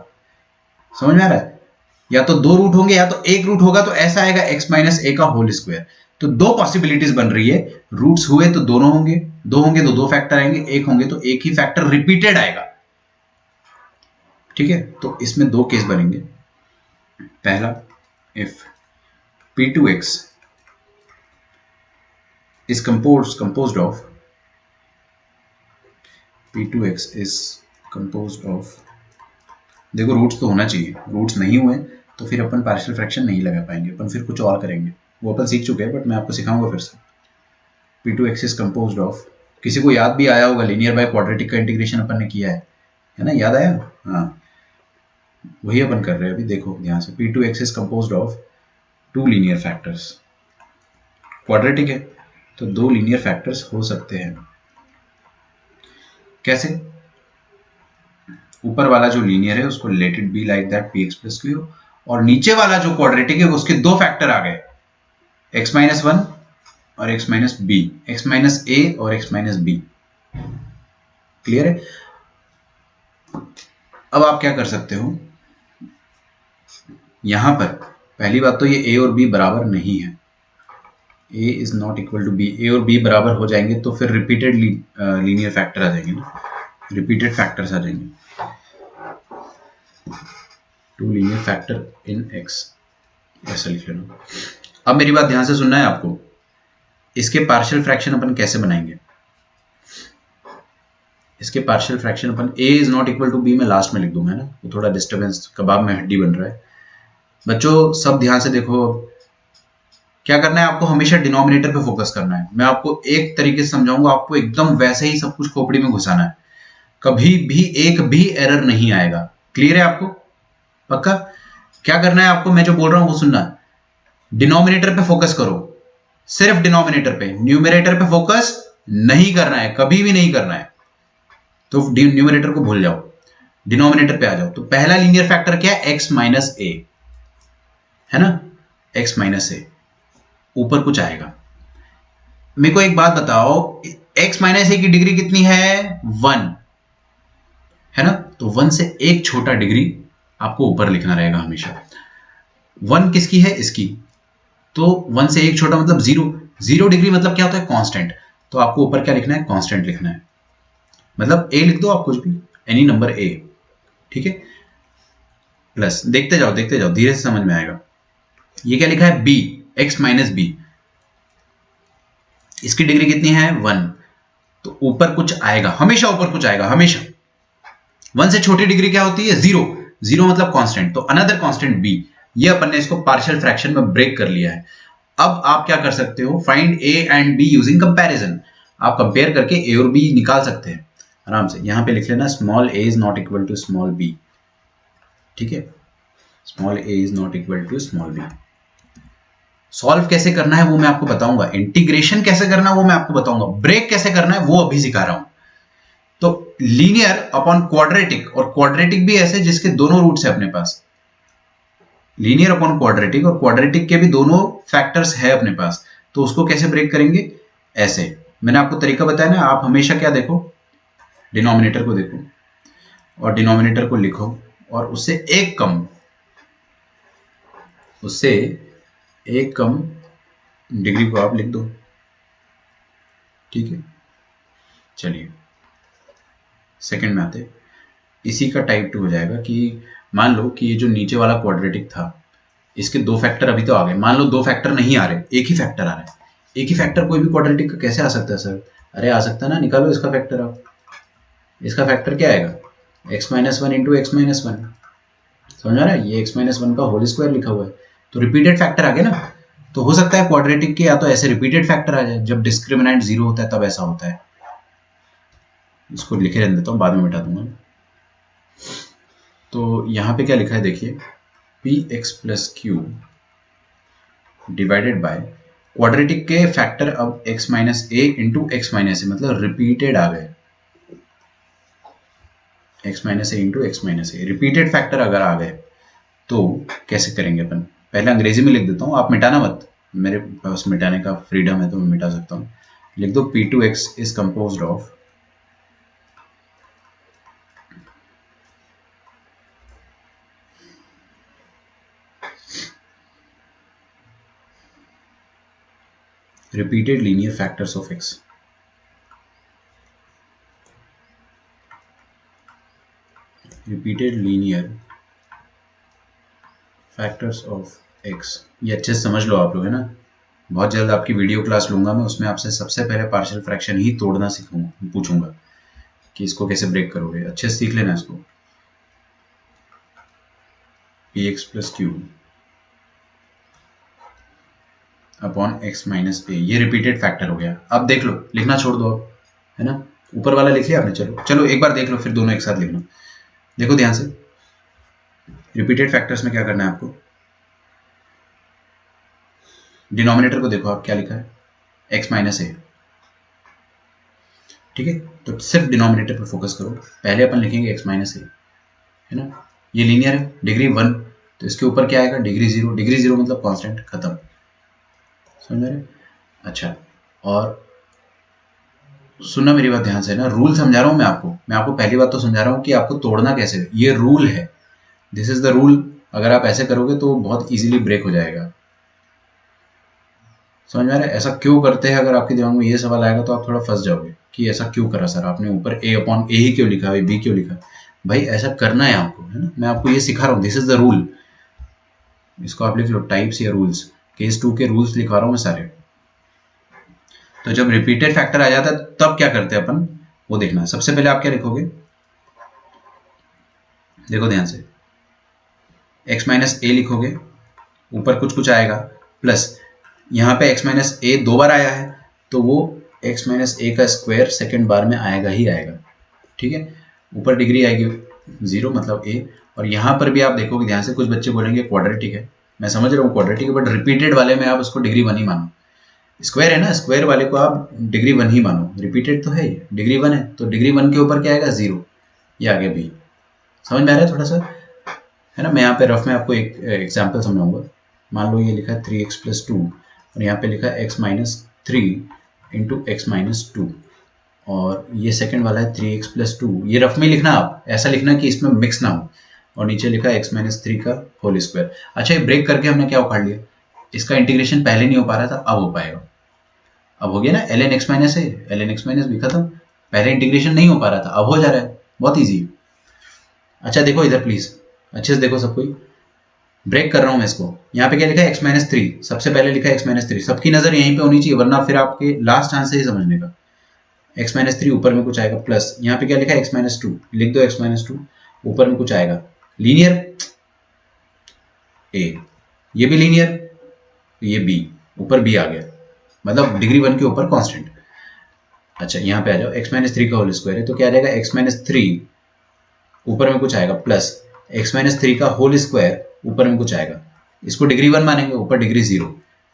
समझ में आ रहा है। या तो 2 रूट होंगे या तो 1 रूट होगा, तो ऐसा आएगा x माइनस ए का होल स्क्वायर। तो 2 पॉसिबिलिटीज बन रही है, रूट्स हुए तो दोनों होंगे, 2 होंगे तो 2 फैक्टर आएंगे, 1 होंगे तो एक ही फैक्टर रिपीटेड आएगा, ठीक है। तो इसमें 2 केस बनेंगे, पहला if p2x is composed of p2x is composed of, देखो रूट्स तो होना चाहिए, रूट्स नहीं हुए तो फिर अपन पार्शियल फ्रैक्शन नहीं लगा पाएंगे, अपन फिर कुछ और करेंगे, वो अपन सीख चुके हैं, बट मैं आपको सिखाऊंगा फिर से। p2x is composed of, किसी को याद भी आया होगा लीनियर बाय क्वाड्रेटिक का इंटीग्रेशन अपन ने किया है ना, याद आया, हाँ वही अपन कर रहे हैं अभी, देखो ध्यान से, p2x is composed of 2 linear factors, quadratic है तो 2 लीनियर फैक्टर्स हो सकते हैं, कैसे, ऊपर वाला जो लीनियर है उसको let it be like that P x plus Q, और नीचे वाला जो क्वाड्रेटिक है उसके दो फैक्टर आ गए, एक्स माइनस वन और x minus b, x minus a और एक्स माइनस बी। क्लियर है? अब आप क्या कर सकते हो, यहां पर पहली बात तो ये ए और बी बराबर नहीं है, a is not equal to b. A और बी बराबर हो जाएंगे तो फिर रिपीटेड लीनियर फैक्टर आ जाएंगे ना, रिपीटेड फैक्टर्स आ जाएंगे, two linear factor in x, ऐसा लिख लेना। अब मेरी बात ध्यान से सुनना है आपको, इसके पार्शियल फ्रैक्शन अपन कैसे बनाएंगे, इसके पार्शियल फ्रैक्शन अपन a is not equal to b में लास्ट में लिख दूंगा ना, वो थोड़ा डिस्टर्बेंस, कबाब में हड्डी बन रहा है। बच्चों सब ध्यान से देखो, क्या करना है आपको, हमेशा डिनोमिनेटर पे फोकस करना है। मैं आपको एक तरीके से समझाऊंगा, आपको एकदम वैसे ही सब कुछ खोपड़ी में घुसाना है, कभी भी एक भी एरर नहीं आएगा। क्लियर है आपको? पक्का? क्या करना है आपको, मैं जो बोल रहा हूं वो सुनना, डिनोमिनेटर पे फोकस करो, सिर्फ डिनोमिनेटर पे, न्यूमरेटर पे फोकस नहीं करना है, कभी भी नहीं करना है। तो न्यूमरेटर को भूल जाओ, डिनोमिनेटर पे आ जाओ। तो पहला लीनियर फैक्टर क्या है, x माइनस ए, है ना, x माइनस ए, ऊपर कुछ आएगा। मेरे को एक बात बताओ, x माइनस ए की डिग्री कितनी है, 1 है ना, तो 1 से एक छोटा डिग्री आपको ऊपर लिखना रहेगा हमेशा। 1 किसकी है, इसकी, तो 1 से एक छोटा मतलब 0, 0 डिग्री मतलब क्या होता है, कांस्टेंट। तो आपको ऊपर क्या लिखना है, कांस्टेंट लिखना है, मतलब a लिख दो आप, कुछ भी, एनी नंबर a, ठीक है, प्लस, देखते जाओ धीरे से समझ में आएगा। ये क्या लिखा है, b, x माइनस बी, इसकी डिग्री कितनी है, 1, तो ऊपर कुछ आएगा, हमेशा ऊपर कुछ आएगा, हमेशा। 1 से छोटी डिग्री क्या होती है, 0, 0 मतलब कांस्टेंट, तो अनदर कांस्टेंट b। ये अपन ने इसको पार्शियल फ्रैक्शन में ब्रेक कर लिया है। अब आप क्या कर सकते हो, find a and b using comparison. आप कंपेयर करके a और b निकाल सकते हैं आराम से। यहां पे लिख लेना small a is not equal to small b, ठीक है, small a is not equal to small b। Solve कैसे करना है वो मैं आपको बताऊंगा, इंटीग्रेशन कैसे करना है वो मैं आपको बताऊंगा, ब्रेक कैसे करना है वो अभी सिखा रहा हूं। तो लीनियर अपॉन क्वाड्रेटिक, और क्वाड्रेटिक भी ऐसे जिसके दोनों रूट्स है अपने पास, लीनियर अपॉन क्वाड्रेटिक, और क्वाड्रेटिक के भी दोनों फैक्टर्स है अपने पास, तो उसको कैसे ब्रेक करेंगे, ऐसे। मैंने आपको तरीका बताया ना, आप हमेशा क्या देखो, डिनोमिनेटर को देखो और डिनोमिनेटर को लिखो, और उससे एक कम, उससे एक कम डिग्री को आप लिख दो, ठीक है। चलिए सेकंड में आते, इसी का टाइप 2 हो जाएगा कि मान लो कि ये जो नीचे वाला क्वाड्रेटिक था, इसके दो फैक्टर अभी तो आ गए, मान लो दो फैक्टर नहीं आ रहे, एक ही फैक्टर आ रहा है। एक ही फैक्टर कोई भी क्वाड्रेटिक का कैसे आ सकता है सर, अरे आ सकता है ना, निकालो इसका फैक्टर आप। इसका फैक्टर क्या आएगा, x minus one into x minus one, समझ आ रहा है, ये x माइनस वन का होल स्क्वायर लिखा हुआ है, तो रिपीटेड फैक्टर आ गया ना। तो हो सकता है क्वाड्रेटिक के या तो ऐसे रिपीटेड फैक्टर आ जाए, जब डिस्क्रिमिनेंट 0 होता है तब ऐसा होता है। इसको लिखे रहने देता हूँ, बाद में मिटा दूंगा। तो यहाँ पे क्या लिखा है देखिए, P x plus Q divided by quadratic के फैक्टर अब x minus a into x minus ए, मतलब रिपीटेड आ गए, x minus a into x minus A, repeated factor अगर आ गए तो कैसे करेंगे अपन। पहले अंग्रेजी में लिख देता हूँ, आप मिटाना मत, मेरे पास मिटाने का फ्रीडम है तो मैं मिटा सकता हूँ। लिख दो p2x is composed of repeated linear factors of x, repeated linear factors of x। ये अच्छे से समझ लो आप लोग, है ना। बहुत जल्द आपकी वीडियो क्लास लूंगा मैं, उसमें आपसे सबसे पहले पार्शियल फ्रैक्शन ही तोड़ना सीखूंगा, पूछूंगा कि इसको कैसे ब्रेक करोगे, अच्छे से सीख लेना इसको। px plus q upon x minus a, ये रिपीटेड फैक्टर हो गया। अब देख लो, लिखना छोड़ दो अब, है ना, ऊपर वाला लिख लिया आपने, चलो चलो एक बार देख लो, फिर दोनों एक साथ लिखना। देखो ध्यान से, रिपीटेड फैक्टर्स में क्या करना है आपको, डिनोमिनेटर को देखो आप क्या लिखा है, x माइनस ए, ठीक है। तो सिर्फ डिनोमिनेटर पर फोकस करो, पहले अपन लिखेंगे x माइनस ए, है ना, ये लीनियर है, डिग्री 1 तो इसके ऊपर क्या आएगा, डिग्री 0, डिग्री 0 मतलब कांस्टेंट, खत्म। समझ रहे? अच्छा, और सुनना मेरी बात ध्यान से ना, रूल समझा रहा हूं मैं आपको पहली बात तो समझा रहा हूं कि आपको तोड़ना कैसे है, ये रूल है, दिस इज द रूल। अगर आप ऐसे करोगे तो बहुत इजीली ब्रेक हो जाएगा। समझ में आ रहा है? ऐसा क्यों करते हैं, अगर आपके दिमाग में ये सवाल आएगा तो आप थोड़ा फंस जाओगे कि ऐसा क्यों करा सर आपने, ऊपर ए अपॉन ए ही क्यों लिखा है, बी क्यों लिखा। भाई ऐसा करना है आपको, है ना, मैं आपको ये सिखा रहा हूँ, दिस इज द रूल। इसको आप लिख लो, टाइप्स या रूल्स, केस 2 के रूल्स लिखवा रहा हूँ मैं सारे। तो जब रिपीटेड फैक्टर आ जाता है तब क्या करते हैं अपन, वो देखना। सबसे पहले आप क्या लिखोगे, देखो ध्यान से, x माइनस ए लिखोगे, ऊपर कुछ कुछ आएगा, प्लस यहाँ पे x माइनस ए 2 बार आया है तो वो x माइनस ए का स्क्वायर सेकेंड बार में आएगा ही आएगा। ठीक है, ऊपर डिग्री आएगी 0 मतलब a, और यहाँ पर भी आप देखोगे ध्यान से, कुछ बच्चे बोलेंगे क्वाड्रेटिक है, मैं समझ रहा हूँ क्वाड्रेटिक है, बट रिपीटेड वाले में आप उसको डिग्री 1 ही मानो। स्क्वायर है ना, स्क्वायर वाले को आप डिग्री 1 ही मानो, रिपीटेड तो है ही, डिग्री 1 है तो डिग्री 1 के ऊपर क्या आएगा, 0, ये आगे भी। समझ में आ रहा है थोड़ा सा, है ना। मैं यहाँ पे रफ में आपको एक एग्जाम्पल समझाऊंगा। मान लो ये लिखा है 3x प्लस 2 और यहाँ पे लिखा है x minus 3 into x minus 2, और ये सेकंड वाला है 3x प्लस 2। ये रफ में लिखना, आप ऐसा लिखना कि इसमें मिक्स ना हो, और नीचे लिखा है x माइनस 3 का होल स्क्वायर। अच्छा, ये ब्रेक करके हमने क्या उखाड़ लिया, इसका इंटीग्रेशन पहले नहीं हो पा रहा था, अब हो पाएगा। अब हो गया ना, ln x माइनस है, ln x माइनस भी खत्म, पहले इंटीग्रेशन नहीं हो पा रहा था, अब हो जा रहा है, बहुत ईजी। अच्छा देखो इधर प्लीज, अच्छे से देखो सब कोई, ब्रेक कर रहा हूं मैं इसको। यहाँ पे क्या लिखा है, एक्स माइनस थ्री, सबसे पहले लिखा है एक्स माइनस थ्री, सबकी नजर यहीं पे होनी चाहिए वरना फिर आपके लास्ट चांस है ये समझने का। एक्स माइनस थ्री ऊपर में कुछ आएगा, प्लस यहाँ पे क्या लिखा है एक्स माइनस टू, लिख दो एक्स माइनस टू, ऊपर में कुछ आएगा, लीनियर ए, ये भी लीनियर, ये बी, ऊपर बी आ गया, मतलब डिग्री 1 के ऊपर कांस्टेंट। अच्छा यहाँ पे आ जाओ, एक्स माइनस थ्री का होल स्क्वायर है तो क्या आ जाएगा, एक्स माइनस थ्री, ऊपर में कुछ आएगा, प्लस एक्स माइनस थ्री का होल स्क्वायर, ऊपर में कुछ आएगा, इसको डिग्री 1 मानेंगे, ऊपर डिग्री 0,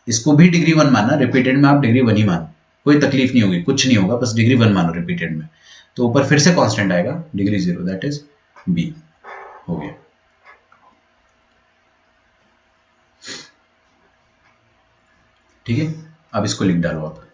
इसको भी डिग्री 1 मानना, रिपीटेड में आप डिग्री 1 ही मानो, कोई तकलीफ नहीं होगी, कुछ नहीं होगा, बस डिग्री 1 मानो रिपीटेड में। तो ऊपर फिर से कांस्टेंट आएगा डिग्री 0, दैट इज बी, हो गया। ठीक है, अब इसको लिख डालो आप।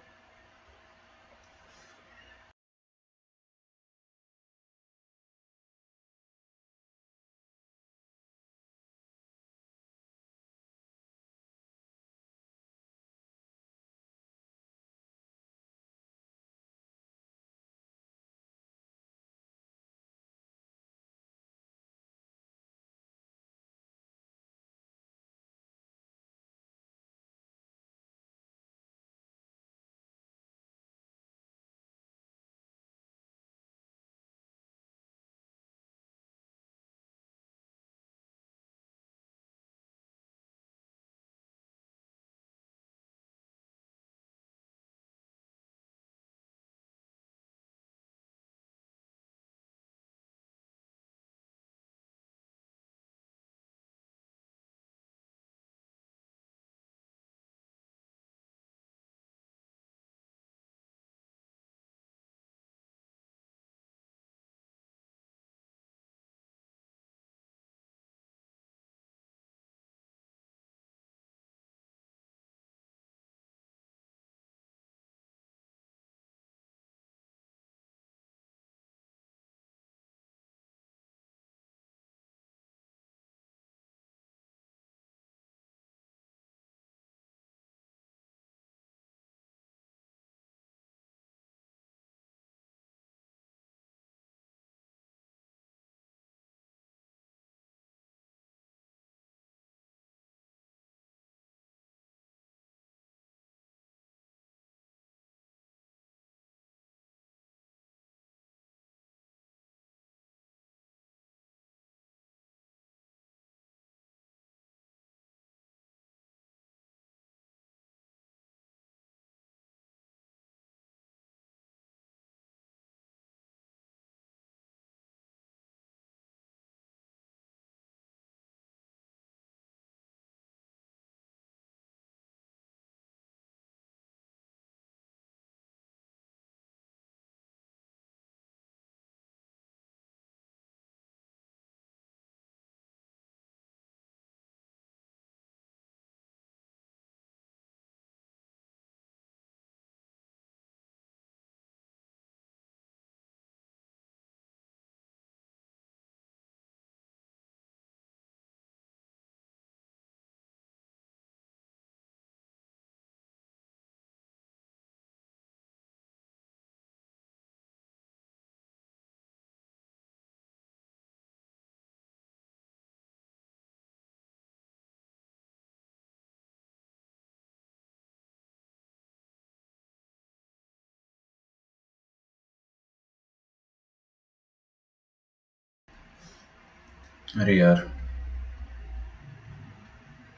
अरे यार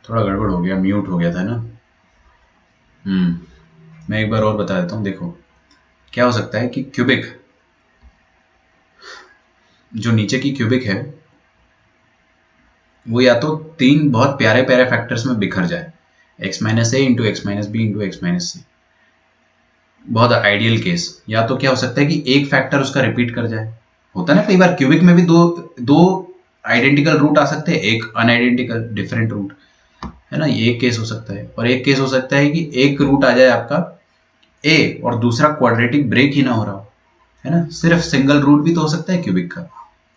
थोड़ा गड़बड़ हो गया, म्यूट हो गया था ना। मैं एक बार और बता देता हूँ। देखो क्या हो सकता है कि क्यूबिक, जो नीचे की क्यूबिक है वो या तो तीन बहुत प्यारे प्यारे फैक्टर्स में बिखर जाए, x minus a into x minus b into x minus c, बहुत आइडियल केस। या तो क्या हो सकता है कि एक फैक्टर उसका रिपीट कर जाए। होता है ना कई बार क्यूबिक में भी दो दो आइडेंटिकल रूट आ सकते हैं, एक अनआइडेंटिकल डिफरेंट रूट, है ना। ये एक केस हो सकता है। और एक केस हो सकता है कि एक रूट आ जाए आपका ए और दूसरा क्वाड्रेटिक ब्रेक ही ना हो रहा हो, है ना। सिर्फ सिंगल रूट भी तो हो सकता है क्यूबिक का।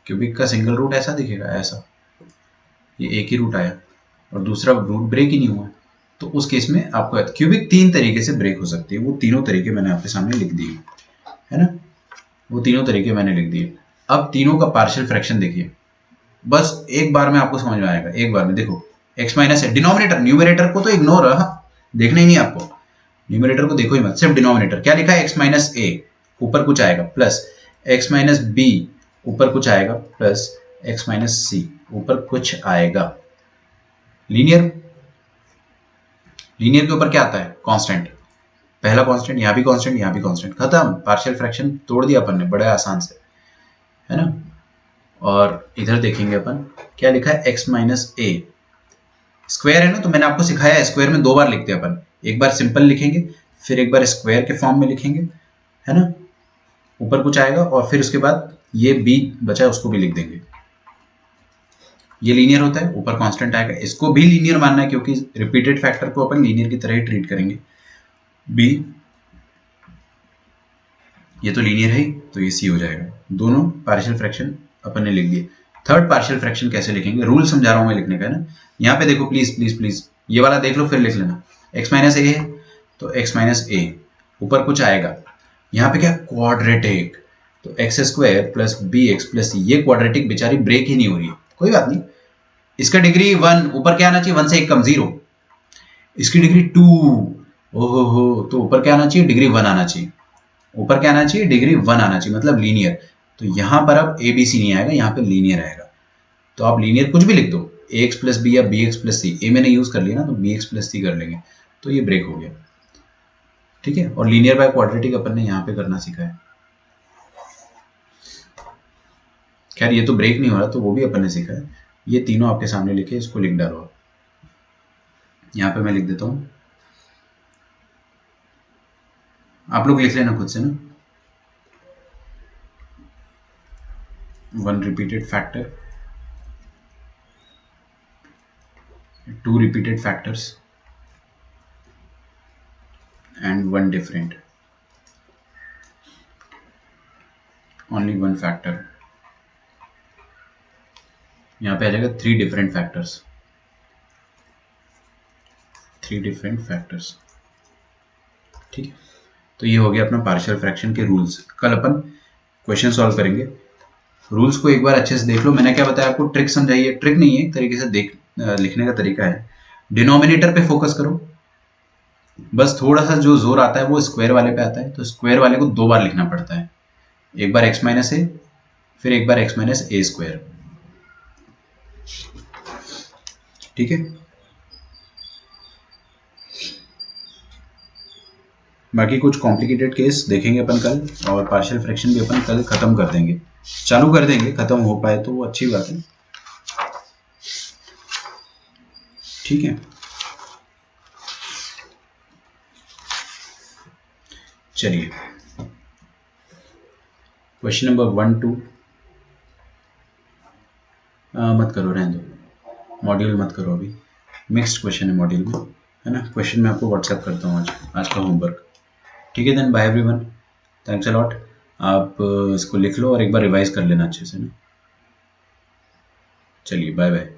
क्यूबिक का सिंगल रूट ऐसा दिखेगा, ऐसा, ये एक ही रूट आया और दूसरा रूट ब्रेक ही नहीं हुआ। तो उस केस में आपको क्यूबिक तीन तरीके से ब्रेक हो सकती है। वो तीनों तरीके मैंने आपके सामने लिख दिए, है ना। वो तीनों तरीके मैंने लिख दिए। अब तीनों का पार्शियल फ्रैक्शन देखिए, बस एक बार में आपको समझ में आएगा। एक बार में देखो, x माइनस है डिनोमिनेटर, न्यूमरेटर को तो इग्नोर, देखना ही नहीं आपको, न्यूमरेटर को देखो ही मत, सिर्फ डिनोमिनेटर। क्या लिखा है, x माइनस ए, ऊपर कुछ आएगा, प्लस x माइनस बी, ऊपर कुछ आएगा, प्लस x माइनस सी, ऊपर कुछ आएगा। लीनियर, लीनियर के ऊपर क्या आता है, कांस्टेंट। पहला कांस्टेंट, यहाँ भी कांस्टेंट, यहाँ भी कांस्टेंट, खत्म। पार्शियल फ्रैक्शन तोड़ दिया अपन ने बड़े आसान से, है ना। और इधर देखेंगे अपन, क्या लिखा है, x माइनस ए, स्क्वायर है ना, तो मैंने आपको सिखाया है स्क्वायर में दो बार लिखते हैं अपन। एक बार सिंपल लिखेंगे, फिर एक बार स्क्वायर के फॉर्म में लिखेंगे, है ना। ऊपर कुछ आएगा और फिर उसके बाद ये b बचा है उसको भी लिख देंगे। ये लीनियर होता है, ऊपर कांस्टेंट आएगा, इसको भी लीनियर मानना है क्योंकि रिपीटेड फैक्टर को अपन लीनियर की तरह ही ट्रीट करेंगे। b, ये तो लीनियर है, तो ये c हो जाएगा। दोनों पार्शियल फ्रैक्शन अपन ने लिख दिए। थर्ड पार्शियल फ्रैक्शन कैसे लिखेंगे, रूल समझा रहा हूं मैं लिखने का, है ना। यहाँ पे देखो प्लीज प्लीज प्लीज, ये वाला देख लो फिर लिख लेना। x माइनस ए है तो x माइनस ए, ऊपर कुछ आएगा, यहाँ पे क्या, क्वाड्रेटिक, तो x square plus b x plus c, ये क्वाड्रेटिक बेचारी ब्रेक ही नहीं हो रही है, कोई बात नहीं। इसका डिग्री 1, ऊपर क्या आना चाहिए, 1 से एक कम 0, इसकी डिग्री 2, ओहो हो, तो ऊपर क्या आना चाहिए, डिग्री 1 आना चाहिए। ऊपर क्या आना चाहिए, डिग्री 1 आना चाहिए, मतलब लीनियर। तो यहां पर अब ए बी सी नहीं आएगा, यहाँ पे लीनियर आएगा। तो आप लीनियर कुछ भी लिख दो, ए एक्स प्लस बी या बी एक्स प्लस सी, ए मैंने यूज कर लिया ना तो बी एक्स प्लस सी कर लेंगे, तो ये ब्रेक हो गया, ठीक है। और लीनियर बाय क्वाड्रेटिक अपन ने यहाँ पे करना सीखा है। खैर ये तो ब्रेक नहीं हो रहा, तो वो भी अपन ने सीखा है। ये तीनों आपके सामने लिखे, इसको लिख डालो। यहाँ पे मैं लिख देता हूँ, आप लोग लिख लेना खुद से ना। One repeated factor, two repeated factors and one different, only one factor। यहाँ पे आ जाएगा three different factors, three different factors, ठीक है। तो ये हो गया अपना पार्शियल फ्रैक्शन के रूल्स। कल अपन क्वेश्चन सॉल्व करेंगे। रूल्स को एक बार अच्छे से देख लो, मैंने क्या बताया आपको, ट्रिक समझाइए, ट्रिक नहीं है, एक तरीके से देख लिखने का तरीका है। डिनोमिनेटर पे फोकस करो, बस थोड़ा सा जो जोर आता है वो स्क्वायर वाले पे आता है, तो स्क्वायर वाले को दो बार लिखना पड़ता है, एक बार x माइनस ए, फिर एक बार x माइनस ए स्क्वायर, ठीक है। बाकी कुछ कॉम्प्लिकेटेड केस देखेंगे अपन कल, और पार्शियल फ्रैक्शन भी अपन कल खत्म कर देंगे, चालू कर देंगे, खत्म हो पाए तो वो अच्छी बात है, ठीक है। चलिए क्वेश्चन नंबर 1 2 मत करो, रहने दो, मॉड्यूल मत करो अभी, मिक्स्ड क्वेश्चन है मॉड्यूल में, है ना। क्वेश्चन मैं आपको व्हाट्सएप करता हूँ आज का होमवर्क, ठीक है। Then bye everyone, thanks a lot. आप इसको लिख लो और एक बार रिवाइज कर लेना अच्छे से ना। चलिए बाय बाय।